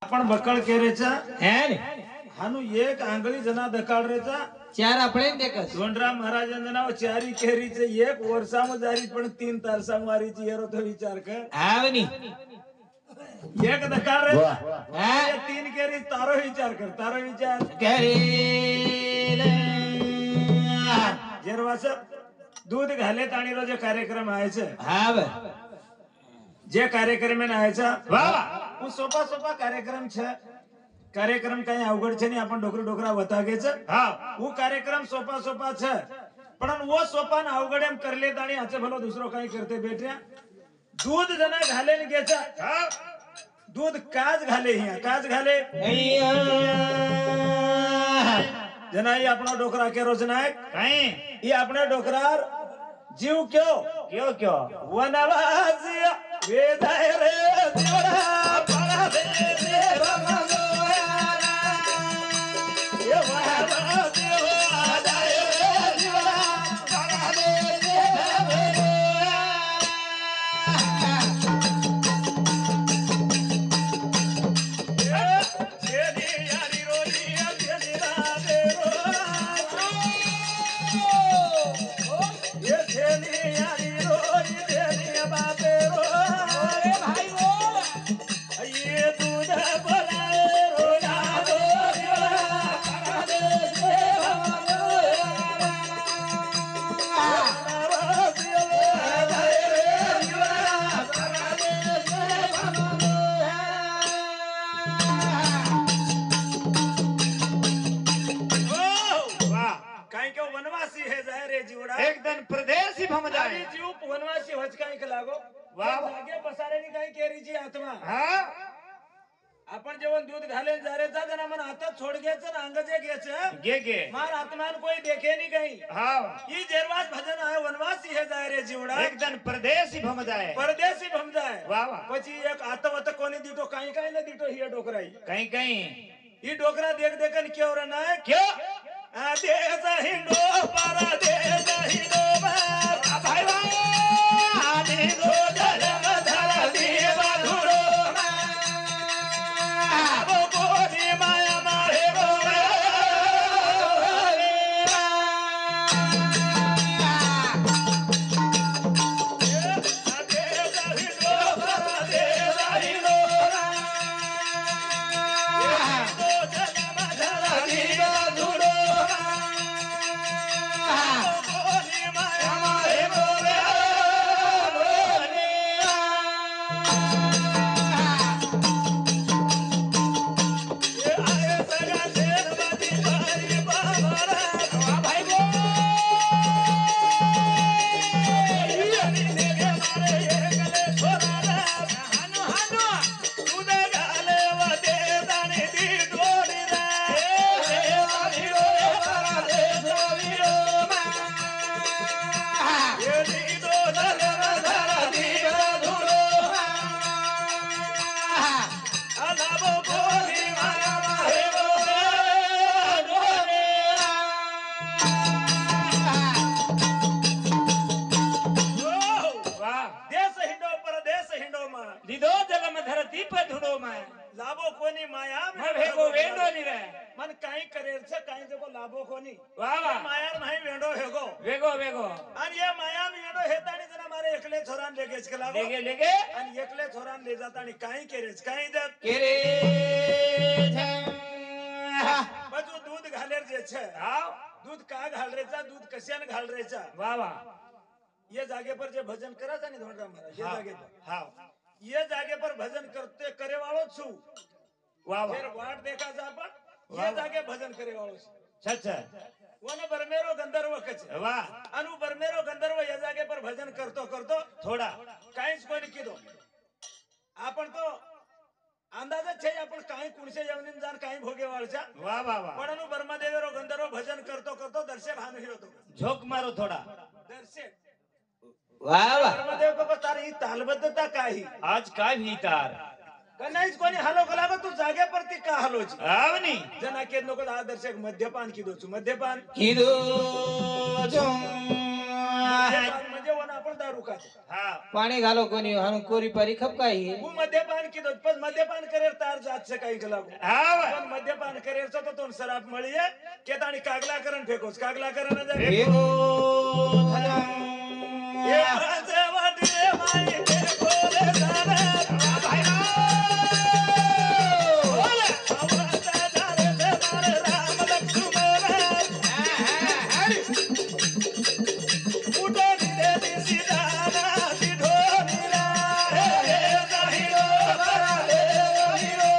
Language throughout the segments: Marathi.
आपण बकळ केरेचा है ने हानु एक आंगळी जना दकाळरेचा चार आपले देखस धोंडराम महाराजांचं नाव चारी केरीचे एक वर्षाम जारी पण 3 तारसा मारीची येरो तो विचार कर आवनी एक दकाळरे हा 3 केरी तारो विचार कर तारो विचार करेल जेरवास दूध घालेत आणि रोज कार्यक्रम व्हायचं हाव जे कार्यक्रम व्हायचा वाह હું સોપા સોપા કાર્યક્રમ છે કાર્યક્રમ કઈ અવગડ છે નહીં આપણ ડોકરા ડોકરા વતાગે છે હા હું કાર્યક્રમ સોપા સોપા છે પણ वो सोपा ना अवगड एम करले ताणी आचे भलो दुसरो काही करते बेट्या दूध जना घाले न घ्यायचा हा दूध काज घाले हिया काज घाले जना ही आपणा डोकरा के रोज नाय काही ही आपणे डोकरार जीव क्यो क्यो क्यो वनवासी वेदाय रे देवरा पारा दे एकदम प्रदेशी भम जाए जीव वनवासी होचकाई के लागो वाह जागे बसारेनी काही केरीची आत्मा हाँ आपण जेवण दूध घालेन जारेचा जना मन हातात छोड घ्यायचं ना अंग जे घ्यायचं गे गे मार आत्मान कोई देखे नहीं कहीं हाँ ही जेरवास भजन आहे वनवासी हे जाय रे जीवडा एकदम प्रदेशी भम जाए परदेशी भमजाय वाह वाह પછી એક આતવત કોની દીટો કાઈ કાઈ ન દીટો હિય ડોકરાઈ कहीं कहीं ઈ ડોકરા દેખ દેખન કેવો રે ના क्यों આ દેશ હિંડો પરદેશ હિંડો भाई भाई आने दो જલમ ધરતી બધુરો આવો કોની માયા મારે રોવે આ દેશ હિંડો પરદેશ હિંડો જલમ ધરતી બધુરો કોની માયા મારે રોવે આય સગા શેરવાદી મારી બાબરા ભાઈ ગો યની દેગે મારે એકલે છોરારા હાનો હાનો દૂધ ગાલે વદે દાણી દી ડોરી રે વારી રો મારા દેશો વીરો માં યની દો ધરમ ધરતી ધુરો આલાબો કોની મારા મારે રોવે ડોરે वाह देश हिंडो परदेश हिंडो માં दीदो जलम धरती पर धुड़ो में लाभो कोनी माया मैं भेगो वेंडो नहीं रहे मन काई करेल छे काई जको लाभो कोनी वाह वाह माया नाही वेंडो हेगो वेगो वेगो आणि ये माया वेंडो हेतानी जना मारे एकले छोरान लेगेच के लागो लेगे लेगे आणि एकले छोरान ले जातानी काई करेच काई जब केरे बजू दूध घालेर जे छे हाँ दूध का घालरेचा दूध कशान घालरेचा वाह वाह ये जागे पर जे भजन कराचा नी धोंडराम महाराज ये जागे पर हाँ ये जागे पर भजन करते करे वाळो छु वाह जेर वाह वाट देखा जा पण ये जागे भजन करे वाळो छु सच है वन बरमेरो गंधर्व कच वाह अनु बरमेरो गंधर्व या जागे पर भजन करतो करतो थोड़ा काहीच कोणी किदो आपण तो अंदाजच छे आपण काही कुणसे येवनीन जाण काही भोगे वाळचा वाह वाह वाह पण अनु बर्मादेवेरो गंधर्व भजन करतो करतो दर्शक हानु ही होतो झोंक मारो थोड़ा दर्शक वाह वाह बर्मादेव बाबा तार ही तालबद्धता काही आज का भीतर कनाईच कोणी हलो कलागो तू जागे परती का हलोची आवनी जना के नको आ दर्शक मद्यपान किदो छु मद्यपान किदो जो मद्यपान म्हणजे वन आपण दारू खात हा पाणी घालो कोणी हाणून कोरी पारी खपकाई હું મદ્યપાન કીધો પણ મદ્યપાન કરે તાર જાત છે કઈ ગલાગો હા પણ મદ્યપાન કરે તો તો શરાબ મળીએ કે તાણી કાગલા કરન ફેકોસ કાગલા કરન જાય ભેગો એ રાજે વાટે માઈ તે બોલે તારે ભાઈ બોલે આવતા તારે તે મારે રામ લક્ષ્મણ ઉડો દે સીધા સીધો નીરા હે જાહીરો કરા દે હીરો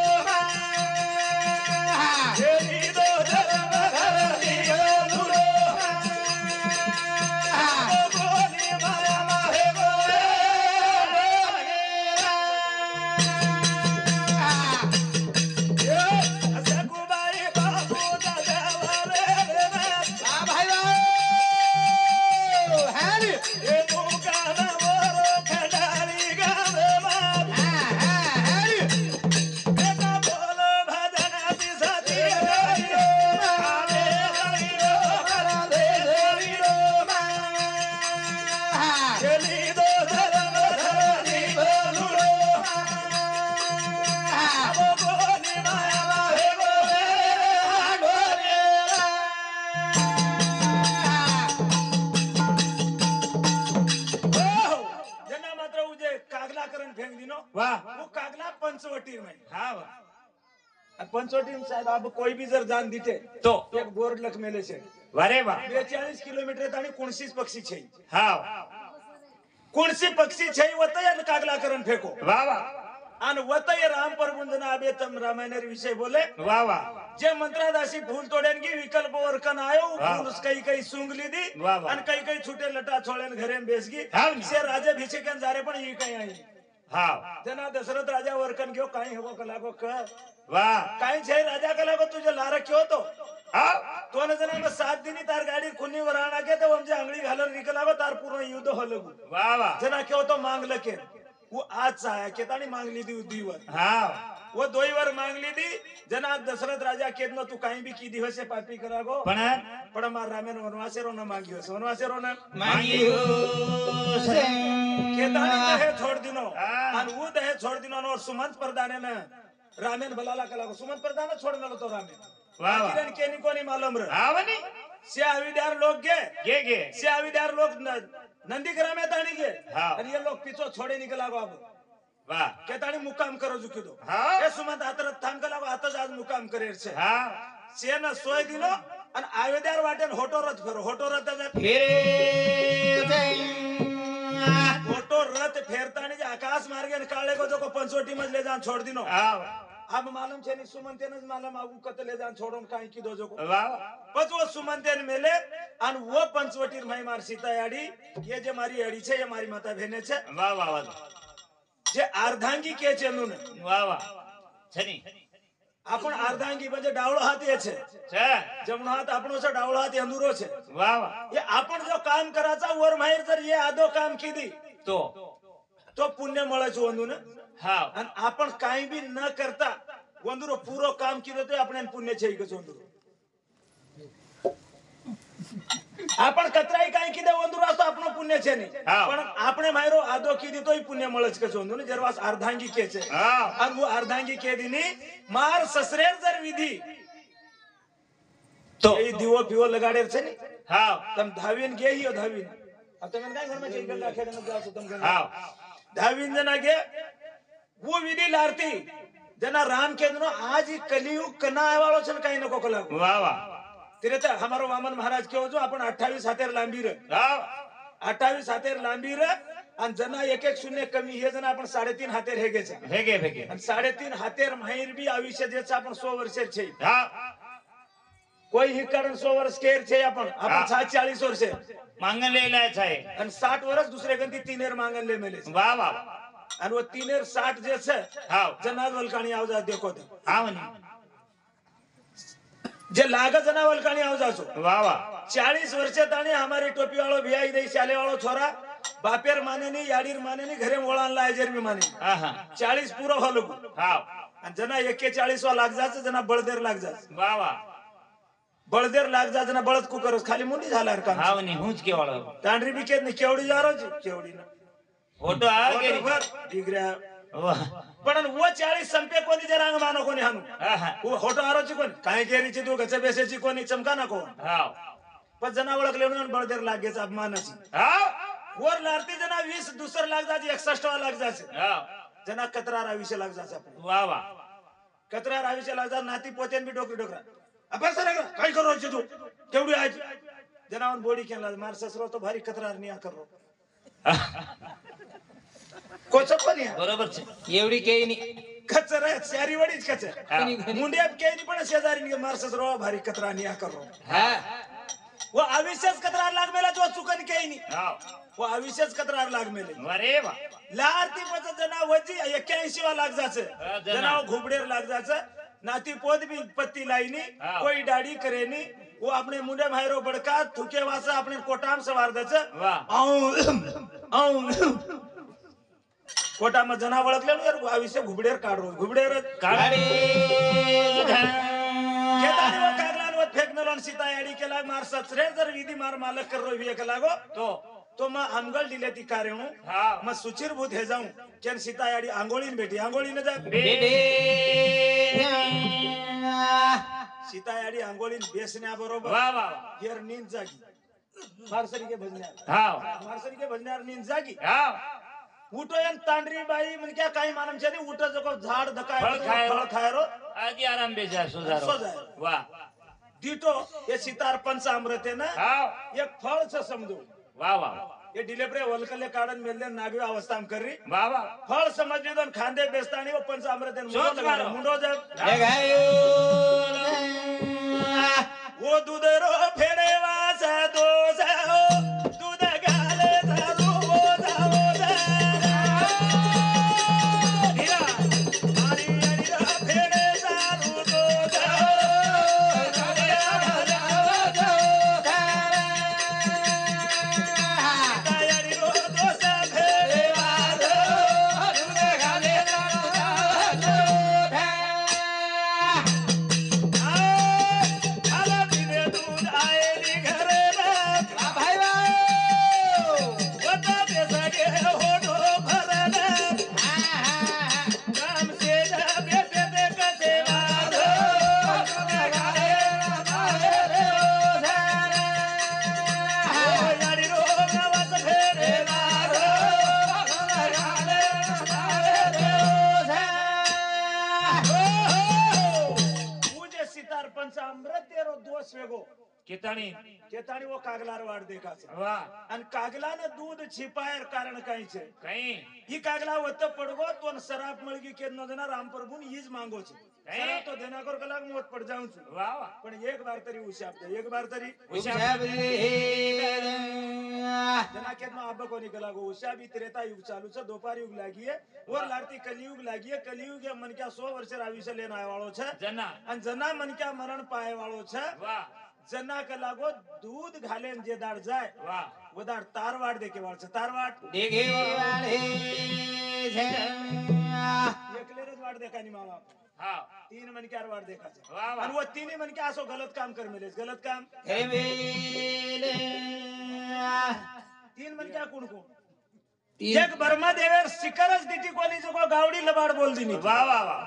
હે નીદો ધરમ ધરતી નુરો બોલી માયા માહે બોલે સકુબાઈ બાપુ દાદા વારે એ મુકાના મોરો ખડારી ગામે માં બેટા બોલો ભજન દિશાતી હરિયો આને હરિયો કરા દે હરિયો ચલી દો ધરમ ધરતી બોલુડો આવો બોલી માયા માહે બોલે ઓહો જેના માત્ર ઉજે કાગલા કરન ફેંક દીનો વાહ वो कागला पंचवटी में હા વાહ पंचवटी में साहब अब कोई भी जर जान दीटे તો एक बोर्ड लख मेले છે વારે વાહ 42 किलोमीटर ताणी कुणसी पक्षी છે હા कुणसी पक्षी છે वतय कागला करन फेको વાહ વાહ आणि वतय राम परबुंजना आबे तम रामायणर विषय बोले વાહ वाह जे मंत्रादासी फूल तोडेन की विकल्प वरकन आयो हाँ। फूल कई कई सूंगली दी वाह, वाह। आणि कई कई छुटे लटा छोळेन घरेन बेसगी हाँ ना। से राजा भिषेकन जारे पण ही काही आई હા जना दशरथ राजा वरकन घेऊ काही हवो कलागो क વાહ काही छे राजा कलागो तुझे लार क्यो तो હા तो न जना में 7 दिनी तार गाडी खुनी वराणा के तो हमजे अंगली घालर निकलागो तार पूर्ण युद्ध हलगु વાહ વાह जना क्यो तो मांग लके वो आज आया के ताणी मांगली दी उदीवर હા वो दोईवर मांगली दी जना दशरथ राजा केदनो तू काही भी की दिवसे पापी करागो પણ पण मार रामेन वनवासेरो न मांग्यो वनवासेरो न मांगियो से के ताणी दहे छोड़ दिनो हाँ। आणि वो दहे छोड़ दिनो और सुमंत प्रधाने न रामेन भलाला कलागो सुमंत प्रधान छोड़ मेलो तो रामेन वाह, वाह। किरण केनी कोनी मालूम रे આવની से आविदार लोग गे गे से आविदार लोग नंदीग्राम में ताणी गे हाँ। आणि ये लोग पीछो छोड़े निकलागो अब વાહ के ताणी मुकाम करो जुकी दो हाँ। ए सुमंत आतर थांब कलागो आतज आज मुकाम करेर छे હા से न सोय दिनो आणि आविदार वाटेन होटो रथ फेरो होटो रथ फिरे से होटो रथ फेरतानी जे आकाश मार्गे काळे को जो को पंचवटी में ले जान छोड़ दिनो હા अब मालूम छे नी सुमंतेन ज मालूम आगु कत ले जान छोड़ोन काई की दो जो को વાહ पच वो सुमंतेन मेले आणि वो पंचवटी माई मार सीता याडी ये जे मारी याडी छे ये मारी माता बहने छे વાહ વાહ વાહ जे अर्धांगी के चेनु ने વાહ વાહ છની आपण अर्धांगी म्हणजे डावळो हात ये छे છે जमणो हात आपणो छे डावळो हात अंदुरो छे વાહ वाह ये आपण जो काम कराचा वर माहेर जर ये आदो काम कीदी તો तो पुण्य મળે છે वंदू ने હા आणि आपण काही बी न करता वंदुरो पूरो काम कीधो तो आपण पुण्य છે કે वंदुरो आपण कतराई काही कीधे वंदुरो असतो आपण पुण्य છે नाही હા. पण આપણે मायरो आदो कीधी तोय पुण्य મળે છે કે वंदू ने जरवास अर्धांगी के છે હા आणि वो अर्धांगी के दिनी मार ससरेर जर विधी તો એ દીવો પીવો લગાડેર છે ને હા તમ धावीन गे हियो धावीन अब તમે काय घर में चेक कर खेड़े में जाओ तुम હા धावीन जना गे वो विधी लारती जना राम के दिनो आज ही कलियुग कना आवाळो छन काही नको कलागो વાહ वाह तिरे तर हमारो वामन महाराज केવો जो आपण 28 हातेर लांबी रे હા 28 हातेर लांबी रे आणि जना एक एक शून्य कमी हे जना आपण 3.5 हातेर हे गेचे ભેગે ભેગે आणि 3.5 हातेर माहिर बी आयुष्य जेच आपण 100 वर्षेर छे હા कोई ही कारण 100 वर्ष केर छे आपण हाँ। 40 वर्ष માંગણ લેલા છે आणि 60 वर्ष दुसरे गंती तीनेर मांगन ले मेले छे. વાહ वाह आणि वो तीनेर 60 जे छे હા जना वलकाणी आवजा देखो तो આવની जे लाग जना वलकाणी आवजा छो વાહ वाह 40 वर्षे ताणी हमारी टोपी वाळो भियाई दे शाले वाळो छोरा बापेर माने नी याडीर माने नी घरे मोळान लायजेर बी माने હા હા 40 पूरो हलगु હા आणि जना 41 वा लाग जाच जना बळदेर लाग जाच વાહ વાહ બળદેર લાગ જાજના બળદ કુકરસ ખાલી મુંડી ઝાલાર કામ હાવ ની હું જ કેવાળો તાંડરી બી કે ને કેવડી જારો છે કેવડી ના ફોટો આવે કે બરાબર દીકરા વાહ પણ વો 40 સંપે કોની જરાંગ માનો કોની હાનું હા હા વો હોટો આરો છે કોની કાઈ કેરી છે તું ગચે બેસે છે કોની ચમકા ના કો હાવ પણ જના ઓળખ લેણો બળદેર લાગે છે અપમાન છે હાવ ઓર લારતી જના 20 દૂસર લાગ જાજે 61 લાગ જાશે હાવ જના કતરાર આવી છે લાગ જાશે આપણે વાહ વાહ કતરાર આવી છે લાગ જા નાતી પોતે બી ડોકરી ડોકરા અબર સર કઈ કરો છે તું કેવડી આજ જનાવન બોડી કે લાજ માર સસરો તો ભારી કતરાર ની આ કરો કોચો કોની બરોબર છે एवढी काही नाही કચર સારી વડી જ કચર હા. મુંડે કે ની પણ શેજારી ની માર સસરો ભારી કતરા ની આ કરો हा वो अविशेष कतरार लाग मेला जो चुकन के नहीं હાવ वो अविशेष कतरार लाग मेले અરે વાહ लारती पच जना वजी 81 वा लाग जाছে હા, जना. जना घुबडेर लाग जाছে नाती पोद भी पत्ती लाईनी હા. कोई दाढ़ी करेनी वो अपने मुंडे भाईरो बड़का थुके वासे अपने कोटाम सवार दছে વાહ आऊ कोटाम जना वळख लेनो यार अविशेष घुबडेर काढरो घुबडेर કાળી केदारी वो कागलान वो फेकनलोन सीता याडी केला मार सचरे जर विधी मार मालक कर रो विये लागो तो मैं आंगल दिले ती कार्य હા मैं सुचिर भूत हे जाऊं केन सीता याडी आंगोळीन बेटी आंगोळीन जा બેડે सीता याडी आंगोळीन बेसण्या बरोबर વાહ વાહ यर नींद जागी मारसरी के भजन्यार હાવ मारसरी के भजन्यार नींद जागी હાવ उठो एन तांडरी बाई मन क्या काही मानम छे उठो जको झाड धकाय फळ खाय फळ खायरो આજે આરામ બેજા સુધારો सो जाय વાહ दीटो ये सीतार पंचामृत है ना હાવ एक फळ से समझो વાહ વાહ ये डिलेपरे वलकले काढन मेलले नागवे अवस्था में करी વાહ वाह फळ समझी दोन खांदे बेस्तानी वो पंचामृत सोच मारो. मुंडो जब हे गायो वो दूध रो फेडे वासा दोस हो दूध गाले झारू वो जावो जा ધીરા हरी हरी रो फेडे झारू दोस हो हरी रो दोस फेडे वासा आला दिने दूध आएली घरे ना वता दे सगे होडो भरना काम से जा बेटे दे कसे वादो यारी रो नवस फेरे वादो पूजे सितार पंचामृत तेरो दोष वेगो કેતાણી केताणी वो कागलार वाड देखा છે વાહ અને કાગલાને दूध छिपायर कारण काही છે કઈ ઈ કાગલા વત પડગો તો શરાબ મળગી કે નો દેના રામ પ્રભુ ને ઈ જ માંગો છે શરાબ તો દેના કર કલાક મોત પડ જાઉં છું વાહ વાહ પણ એક બાર તરી ઉશાબ દે એક બાર તરી जना के नो अब कोनी कलागो उशाबी त्रेता युग चालू છે दोपार युग लागी है और लारती कलियुग लागी है कलियुग ये मन क्या 100 वर्ष आयुष्य लेना आय वाळो છે જના અને जना मन क्या मरण पाए वाळो છે વાહ जना कलागो दूध घालेन जे दाड जाय વાહ वो दाड तारवाड देके वाळ છે तारवाड एकलेरच वाड देखानी मामा હાવ 3 मन क्या वाड देखा છે વાહ અને વાહ वो तीन मन क्या आसो गलत काम कर मेले गलत काम 3 मन क्या कुण कुण एक बर्मा देवेर शिखरच दिटी कोणी जो गावडी लबाड बोल दिनी વાહ વાહ વાહ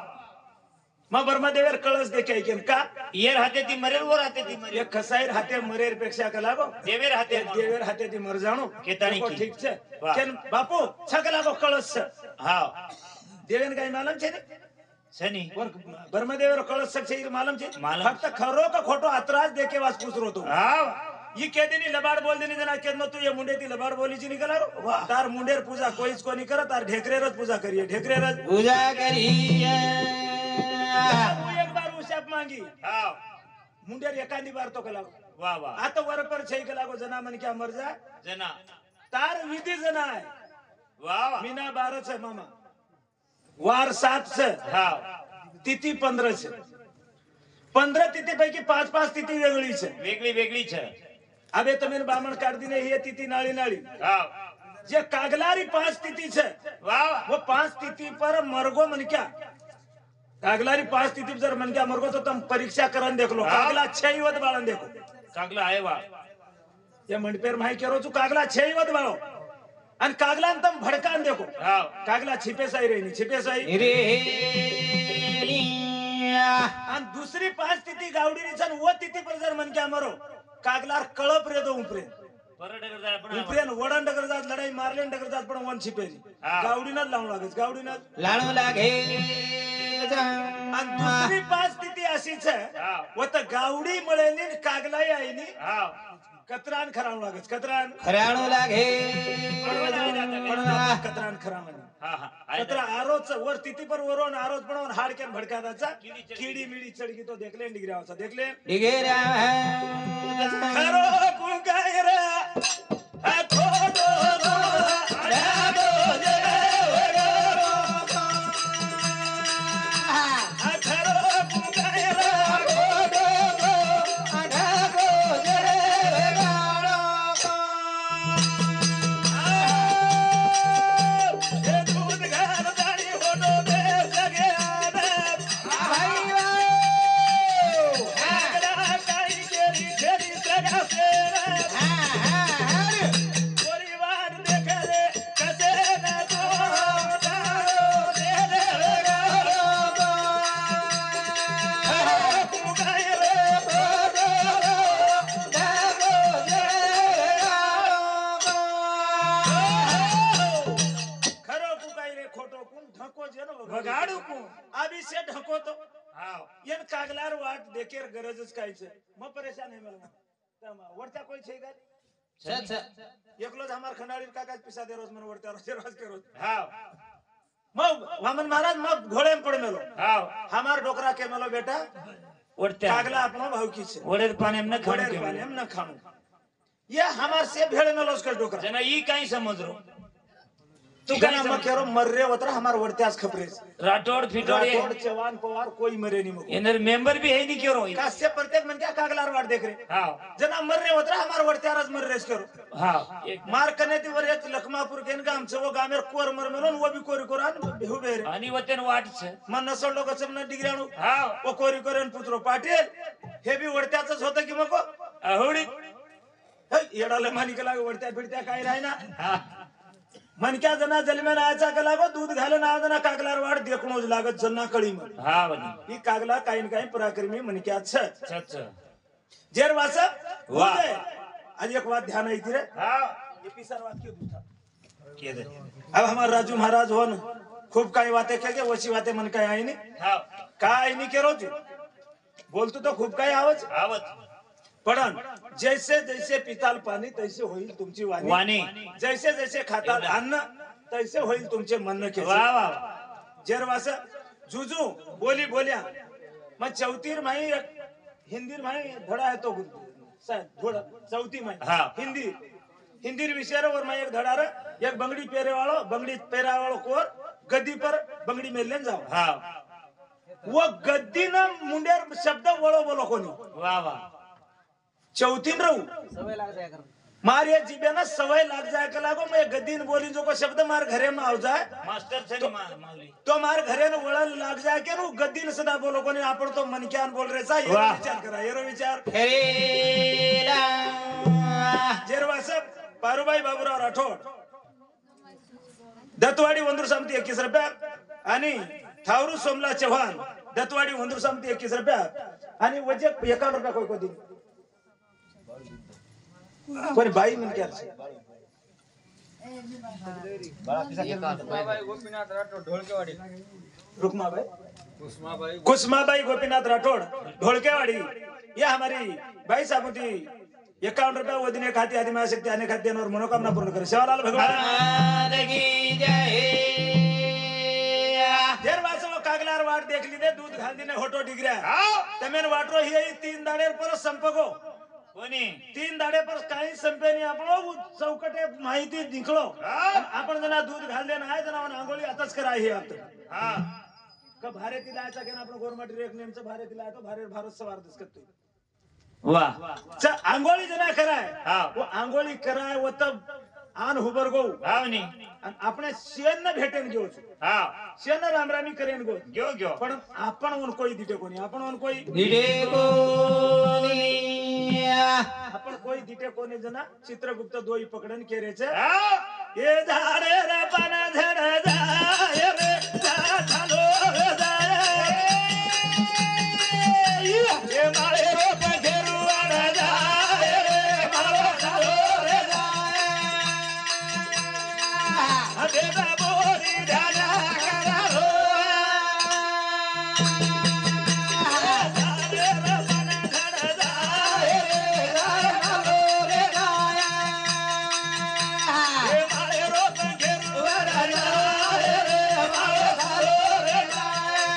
मग बर्मा देवेर कळस देखे ऐकेन का ઈયર હાથેથી મરેલ ઓર હાથેથી મરેલ एक खसाईर हाते मरेर पेक्षा कलागो દેવેર હાથે देवेर हाते ती मर जाणो केताणी देखो की. ठीक छे वाह. केन बापू छकलागो कळस छे હાવ देवेन काय मालूम छे ने શની और बर्मा देवेर कळस छे ઈ मालूम छे मालूम. फक्त खरो का खोटो अतराज देखे वास पूछरो तो હાવ ये के दिनी लबाड बोल दिनी जना केन तू ये मुंडे ती लबाड बोली ची निकलारो तार मुंडेर पूजा कोईच कोनी करत तार ढेकरेरच पूजा करिए ढेकरेरच पूजा करिया હું એક બાર ઉશાપ માંગી હાવ मुंडेर एकांदी बार तो कलागो વાહ વાહ आता वर पर छै कलागो जना मन क्या मर जा જના तार विधी जना आहे વાહ વાહ मीना 12 છે मामा वार 7 છે હાવ तिथी 15 છે 15 तिथी पैकी 5 तिथी वेगळी છે વેગળી વેગળી છે હવે તમે બામણ કાઢ દીને हे तिथी नाळी नाळी હાવ जे कागलारी 5 तिथी છે વાહ વાહ वो 5 तिथी पर मरगो मन क्या कागलारी 5 तिथी जर मन क्या मरगो तो तुम परीक्षा करन देख लो कागला 6 ही वत बाळन देखो कागला आहे वा ये मंडपेर माही केरो छु कागला 6 ही वत बाळो आणि कागला तम भडकान देखो हाव कागला छिपे साई रेनी छिपे साई रे आणि दुसरी 5 तिथी गावडीनी छन वो तिथी पर जर मन क्या मरो कागलार कळप रे दो उपरे परडगर जाय पण उपरेन वडन डगर जात लढाई मारलेन डगर जात पण वन छिपेली हा. गावडीनच लावून लागेच गावडीनच लाणू लागे आणि दुसरी 5 तिथी अशीच हा. वत गावडी मळेनी कागलाई आईनी हाव कतरान खरावं लागेच कतरान खराणू लागे कतरान खरावं हा हा आहे कतरा आरोच वर तिथी पर वरून आरोच पण हाडकेन भडकादाचा किडी मिडी चढगी तो देखले डिग्रावचा देखले डिगेरा खरो कुंगाय रे आ खोडो रो राबो जे आ खरो कुंगाय रे खोडो रो आढागो जरे गाडो हे दूध घाल दाणी होडो दे सगे आदे भाई आगला काही केली केली सगा सेरा परिवार देखे रे कसे ना तो दारो दे रे गारो कुंगाय रे खोडो रो आढागो जरे गाडो खरो कुकाई रे खोटो कुं ढको जेनो बगाडू कु आबी से ढको तो हाव येन कागलार वाट देखेर गरजच कायच म परेशान है मला तमा वरता कोई छे का सच एकलोज हमार खंडाळी काकाच पिसा दे रोज मन वरता रोज के रोज हाव मग वामन महाराज मग घोड़े में पड़ मेलो हाव हमार डोकरा के मेलो बेटा वरत्या कागला अपनो भाव की छे वडेर पाणी न घोड़े खाणं पानी के हम न खाणो ये हमार से भेड़ मेलो उसका डोकरा जना ई काही समजरो तू कना मग केरो मर्रे वतरा हमार वरत्यास खपरेस राठोड फिटोड ये राठौड़ चवान पवार कोई मरे नहीं मको एनर मेंबर भी है नहीं क्यों कास्य प्रत्येक मन क्या कागलार वाट देख रे हाव जना मर्रे वतरा हमार वरत्यारच मर्रेस करो हाव एक मार कने ती वर एक लखमापूर केन गाम छे वो गामेर कोर मर मेलो वो भी कोरी कोरान बेहू बेरे आणि वतेन वाट छे मन नसल लोक सबना डिग्राणू हाव वो कोरी कोरेन पुत्रो पाटील हे भी वरत्याच होतं की मको अहोडी येडाले मानिक लाग वरत्या फिरत्या काय राहिना हा मनक्या जना जलमेन आयचा का लागो दूध घालन आजना कागलार वाट देखणोज लागत जन्ना कळी मन हा बनी ही कागला काही न काही पराक्रमी मनक्या छ सच जेर वास वाह. आज एक बात ध्यान आई रे हाव ये पिसर वाक्य दूठा के दे अब हमार राजू महाराज हो न खूब काही बातें के वशी बातें मन काय आई नहीं हाव काय नहीं के रोज बोलतो तो खूब काही आवच आवत पडन जैसे जैसे पिताल पाणी तैसे होईल तुमची वाणी वाणी जैसे जैसे खाताल अन्न तैसे होईल तुमचे म्हणणं के वाह वाह जेरवास जुजू बोली बोल्या मग चौथीर माही हिंदीर माही धडा आहे तो थोड़ा चौथी माही हा. हिंदी हिंदीर विषय वर माही एक धडा रे एक बंगडी पेरे वालो बंगडी पेरा वालो कोर गद्दी पर बंगडी मेलने जाओ हाव वो गद्दी ना मुंडेर शब्द वळो बोलो कोणी वाह वाह चौथीन रहू मार ये जीबे ना सवय लाग जाए के लागो मैं गद्दीन बोली जो को शब्द मार घरे में आव जाए मास्टर छे नी मागली तो मार घरे न वळण लाग जाए के नु गद्दीन सदा बोलो कोणी आपण तो मनक्यान बोल रे सा ये वाह. विचार करा ये विचार हेरेला जेरवास पारुबाई बाबूराव राठोड दत्तवाडी वंदूर समिती 21 रुपया आणि थावरू सोमला चव्हाण दत्तवाडी वंदूर समिती 21 रुपया आणि वजे 51 रुपया कोई को दिन कोणी बाई म्हण क्या रुक्माबाई कुसमाबाई गोपीनाथ राठौड़ ढोलकेवाड़ी ये हमारी भाई साहब थी 51 रुपया वो दिन खाती आदि में शक्ति आने खाते और मनोकामना पूर्ण करे सेवालाल भगवान की जय देर वासो कागलार वाट देख ली दे दूध घाल दिने होटो डिगऱ्या तमेन वाटरो ही 3 दाडे पर संपगो कोणी 3 दाडे पर काही संपेनी आपण चौकटे माहिती निकलो आपण जना दूध घाल देना आहे जना आंघोळी आताच करा हे आता हा का भारे तिलायचा की आपण गवर्नमेंट रेक नेमचं भारे तिलाय तो भारत सवार दिस करतो वाह आंघोळी जना कराय हा. वो आंघोळी कराय वो तब आन हुबर गो हाव नी आणि આપણે શેન ને ભેટેન ગયો છું हाव શેન રામરામી કરીને ગયો गयो गयो પણ આપણ ઓન કોઈ દીટે કોની આપણ ઓન કોઈ भिडे कोणी आपण કોઈ દીટે કોને जना चित्रगुप्त दोई पकडन केरे छे हाव ए झाडे रे पाना झड जाय रे झालो जाय ए माळे रो पखेरू वाड जाय रे माळो झालो रे जाय देवा बोरी ध्याना करारो झाडे रे पाना झड जाय रे झालो रे जाय ए माळे रो पखेरू वाड जाय रे माळो झालो रे जाय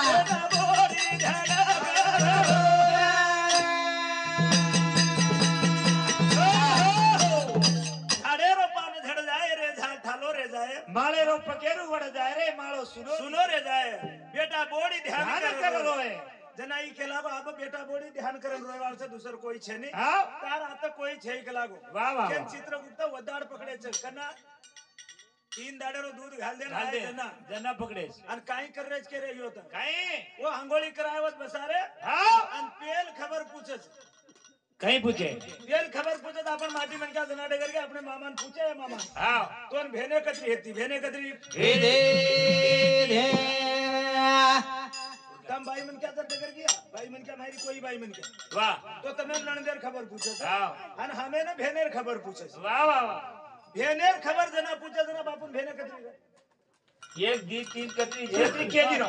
देवा बोरी ध्याना करारो माळे रो पकेरू वड़ जाए रे माळो सुनो रे जाए बेटा बोडी ध्यान कर रोय जनाई के लागो अब बेटा बोडी ध्यान करन रोय वाल से दूसर कोई छे नहीं हां तार आता कोई छे के लागो वाह वाह केम चित्रगुप्त वदाड पकड़े छे कना तीन दाडेरो दूध घाल देना है जना जना पकड़े अन काई कर रेज के रे यो त काई वो अंगोली करावत बसारे हां अन पेल खबर पूछे कहीं पूछे पेल खबर पूछे तो अपन माटी मन का जना डगर के अपने मामा ने पूछे मामा हां तोन भेने कतरी हेती भेने कतरी भेदे धे तम भाई मन क्या तर डगर गया भाई मन क्या मारी कोई भाई मन क्या वाह तो तमे नणदेर खबर पूछे हां अन हमें ने भेनेर खबर पूछे वाह वाह वाह भेनेर खबर जना पूछे जना बापुन भेने कतरी एक दी तीन कतरी जेतरी के दिनो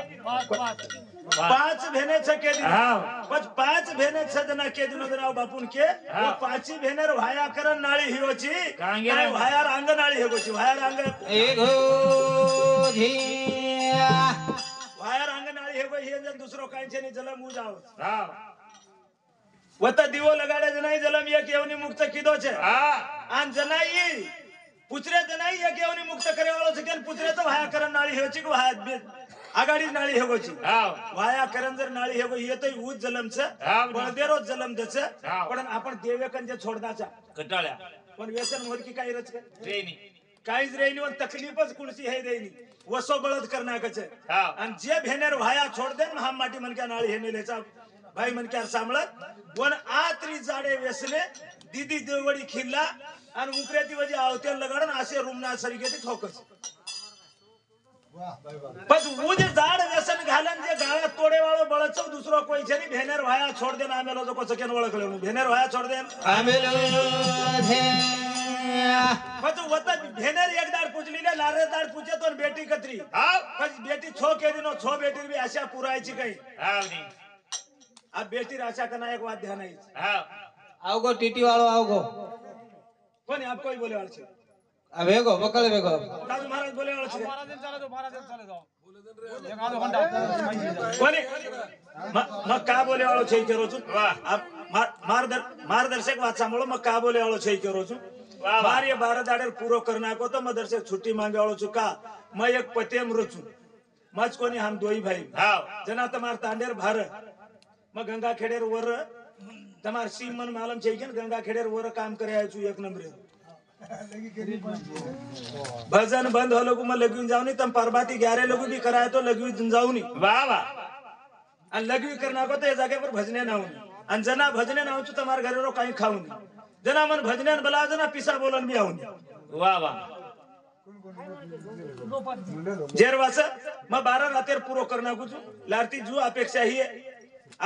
पांच भेने छ के दिन हां पांच भेने छ जना के दिनो जना बापुन के वो पांची भेनेर वाया करन नाळी हियोची कांगे वाया रांग नाळी हेगोची वाया रांग एगो झिया वाया रांग नाळी हेगो हे जन दुसरो काई छे ने जलम उ जाव हां वता दिवो लगाडे जनाई जलम एक येवनी मुक्त कीधो छे हां आन जनाई पुचरे जनाई एक येवनी मुक्त करे वाळो छे केन पुचरे तो वाया करन नाळी हेची को वाया आगाडी नाळी हेगोची हां वाया करन जर नाळी हेगो ये तो उ जलम छे बळदेरो जलम दछ पण आपण देवेकन जे छोडदाचा कटाळ्या पण व्यसन मोद की काय रच रेनी काईज रेनी वन तकलीफच कुणसी है देनी वसो बळद करना कचे आणि जे भेनेर वाया छोड दे हम माटी मन क्या नाळी हेने लेचा भाई मन क्या सांभळत वन आत्री जाडे व्यसने दीदी देवडी खिल्ला आणि उपरेती वजे आवते लगाडन असे रुमना सरीकेती ठोकस पण वो जे जाड व्यसन घालन जे गाळा तोडे वाळो बळचो दुसरो कोई छे नी भेनेर वाया छोड देन आमेलो जो को सकेन ओळखले भेनेर वाया छोड देन आमेलो धे पण वता भेनेर एक दाड पुजलीले लारे दाड पूछे तो बेटी कतरी हां पण बेटी छो के दिनो छो बेटी भी आशा पुरायची काही हां नी अब बेटी आशा करना एक बात ध्यान आई हां आवगो टीटी वाळो आवगो कोनी आप कोई बोले वाल छे अबेगो पकड़ बेगो राजू महाराज बोले वाल छे महाराज चले दो एक आधो घंटा कोनी मग का बोले वाळो छे के रोजू आप मार्गदर्शक वात सांभळो मग का बोले वाळो छे के रोजू मारे 12 दाडेर पूरो करना को तो मदरसे छुट्टी मांगे वाळो छु का मैं एक पतेम रोचू मज कोनी हम दोई भाई हां जना तमार तांडेर भार मग गंगा खेडेर वर तमार सीम मन मालूम छे के गंगा खेडेर वर काम करे आय छु एक नंबर भजन बंद हो लोगू में लगवी जाऊ नहीं तम परबाती 11 लोगू भी कराए तो लगवी जाऊ नहीं वाह वाह अन लगवी करना को तो ए जगह पर भजने ना हो अन जना भजने ना हो तो तुम्हारे घर रो काई खाऊ नहीं जना मन भजने बला जना पिसा बोलन भी आऊ नहीं वाह वाह जेरवास मैं 12 रातेर पूरो करना कुछ लारती जू अपेक्षा ही है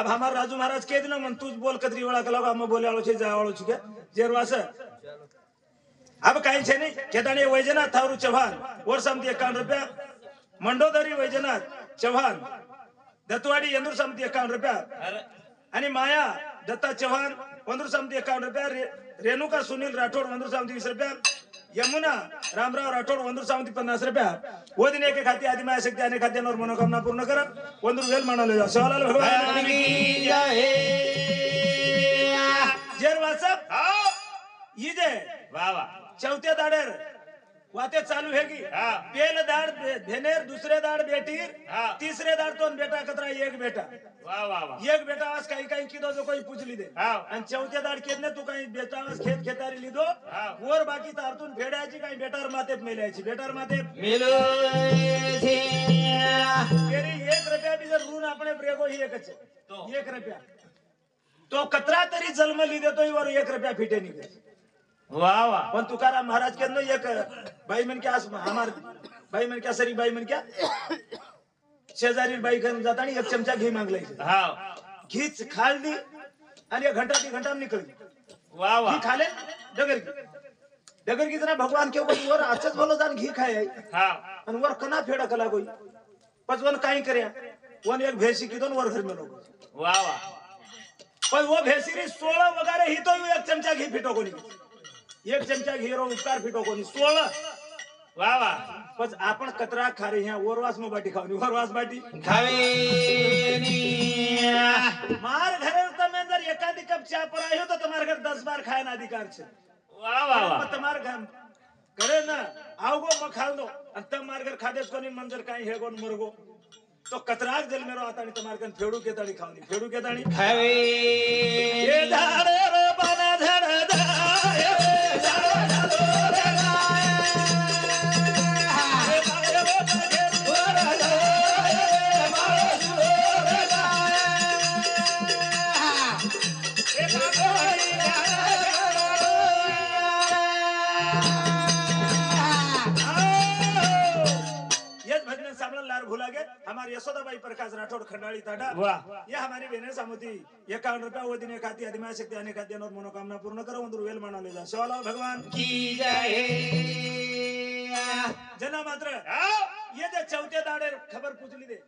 अब हमार राजू महाराज के दिन मन तू बोल कतरी वाला कला हम बोले वालो छे जा वालो छे जेरवास अब काही छे नहीं केदानी वैजनाथ थारू चौहान और समिति 51 रुपया मंडोदरी वैजनाथ चौहान दत्तवाडी यंदूर समिति 51 रुपया आणि माया दत्ता चौहान वंदूर समिति 51 रुपया रेणुका सुनील राठोड वंदूर समिति 20 रुपया यमुना रामराव राठोड वंदूर समिति 50 रुपया वो दिन एक खाती आदिमाय शक्ती अनेक खाद्यांवर मनोकामना पूर्ण कर वंदूर वेल मानवले जा सेवालाल भगवान की जय जेर वासप ये जे वाह वाह चौथे दाडेर वाते चालू है की पेल दाड धेनेर दूसरे दाड बेटीर तीसरे दाड तो बेटा कतरा एक बेटा वाह वाह वाह एक बेटा आवाज काही काही किदो जो कोई पूछ ली दे आणि चौथे दाड केदने तू काही बेटा आवाज खेत खेतारी लिदो वर बाकी तारतून फेड्याची काही बेटार माते मेल्याची बेटार माते मिलो छे तेरी 1 रुपया भी जर ऋण अपने ब्रेगो ही एकच तो 1 रुपया तो कतरा तरी जन्म ली देतो वर 1 रुपया फिटे निघे वाह वाह पण तुकाराम महाराज के नो एक बाई मन क्या हमार बाई मन क्या सरी बाई मन क्या शेजारी बाई घेऊन जाता आणि 1 चमचा घी मागले हाँ घीच खाल दी आणि 1 घंटा 2 घंटा में निकल गई वाह घी वाह खाले डगर की तरह भगवान के ऊपर वर आचच बोलो जान घी खाए हाँ आणि वर कना फेडा कला कोई पचवन काही करया वन एक भेसी की दोन वर घर में लोग वाह वाह पण वो भेसीरी 16 वगैरे ही तो 1 चमचा घी फिटो कोणी 1 चमचा घी रो उपकार फिटो कोणी 16 वाह वाह पण आपण कतरा खारे ह्या वरवास में बाटी खावनी वरवास बाटी खावेनी मार घरे તમે जर एकादी कप चा पर आयो तो तुम्हारे घर 10 बार खाए ना अधिकार छे वाह वाह वाह तुम्हारे घर करे ना आओगो मखाल दो आणि तुम्हारे घर खादेस कोणी मंजर काही हे कोण मरगो तो कतराक जल मेरो आता आणि तुम्हारे घर फेडू के ताणी खावनी फेडू के ताणी खावे ये झाडे रे बना झाड भूला गए हमारे यशोदाबाई प्रकाश राठौड़ खंडाली ताडा वाह ये हमारी बहनें सामूती 51 रुपया वो दिन खाती आदिमाय शक्ति अनेक खाद्यान और मनोकामना पूर्ण करो वंदुर वेल माना ले जा सेवालाल भगवान की जय जना मात्र ये जे चौथे दाडे खबर पूछली दे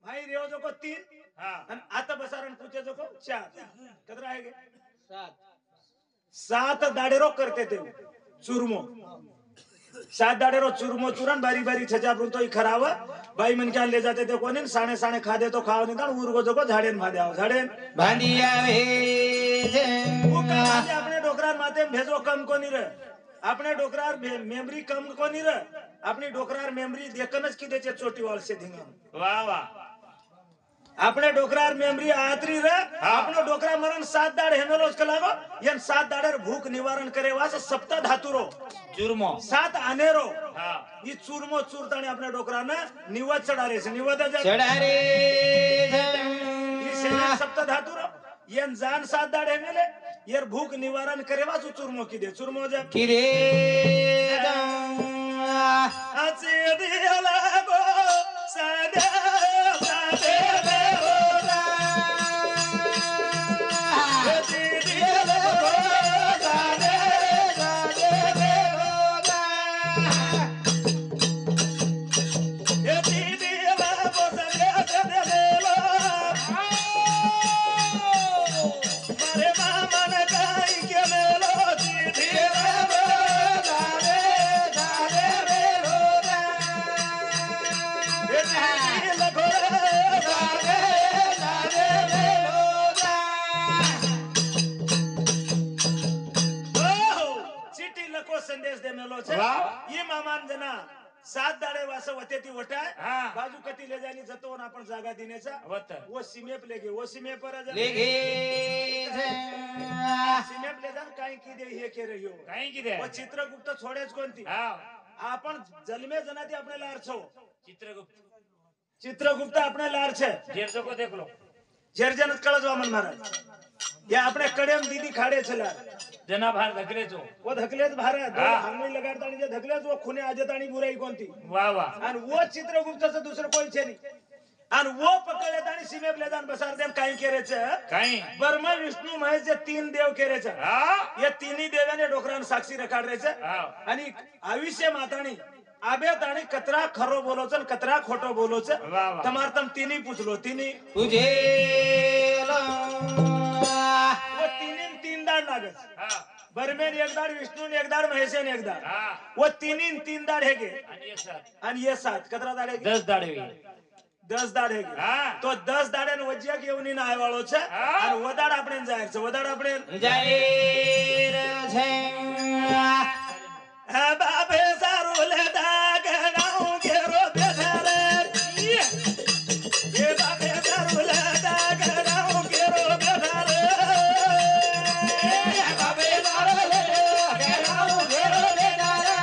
भाई रेव जो को 3 हाँ आणि आता बसारण पूछे जो को 4 कतरा आहे गे 7 7 दाडे रो करते थे चुरमो 7 दाडे रो चुरमो चुरन बारी बारी छजा प्रुन तो खराव बाई मन क्या ले जाते थे कोने साणे साणे खादे तो खाव नहीं दान उरगो जो को झाडेन भादे आओ झाडेन भांडिया वे वो का अपने डोकरार माते भेजो कम कोनी रे अपने डोकरार मेमरी कम कोनी रे अपनी डोकरार मेमरी देखनच की देचे चोटी वाल से धिंगा वाह वाह अपने डोकरार मेमरी आतरी रे अपनो डोकरा मरण 7 दाड हेमेलो उसके लागो यन 7 दाडर भूख निवारण करे वास सप्त धातुरो चूरमो 7 अनेरो हाँ ये चूरमो चूरताने अपने डोकरा ना निवद चढ़ारे से निवद चढ़ारे ये सेना सप्त धातुरो यन जान 7 दाड हेमेले यर भूख निवारण करे वास चूरमो की दे चूरमो जा किरे आचे दिला गो सादे सादे संदेश दे मेलो छे ये मामान जना 7 दाडे वास वतेती वटाय बाजू कती ले जानी जतो ना आपण जागा दिनेचा वो सीमेप लेगे वो सीमे पर लेगे सीमेप ले जान काही की दे हे के रहियो कहीं की दे वो चित्रगुप्त छोडेच कोणती आपण जन्मे जनाती आपने लार छो चित्रगुप्त आपने लार छे जेरजो को देख लो जेरजन कळज वामन महाराज या आपने कडेम दीदी खाडे छला जना भार धकले जो वो धकलेच भारत हामी लगाडता आणि जे धकलेच वो खुने आजत आणि बुराई कोणती वाह वाह आणि वो चित्रगुप्तचं दुसरं कोणी छे नाही आणि वो पकडले आणि सीमेपले जाऊन बसार देन काही केरेचं काही ब्रह्मा विष्णू महेश जे तीन देव केरेचं हा या तिन्ही देवाने डोकरान साक्षी रेखाडायचं हा. आणि आयुष्य मातानी आब्यात आणि कतरा खरो बोलोच आणि कतरा खोटो बोलोच वा, वा. तमार तम तिन्ही पूछलो तिन्ही तुझे वो तिन्ही तीन दाड लागत हा बरमेन एक दाड विष्णू एक दाड महेशन एक दाड हा वो तिन्ही तीन दाड हे गे आणि ये सात आणि ये सात कतरा दाड हे गे 10 दाडे 10 दाड हे गे हा तो 10 दाड्यान वज्या घेऊन आय वाळो छे हा. आणि वदाड आपण जायचं वदाड आपण जाहीर છે बाबे सारूले दाग गाऊ गेरो बेधारे ये बाबे सारूले दाग गाऊ गेरो बेधारे બાબે તારો લે કેરાઉ ઘેરો બેટારે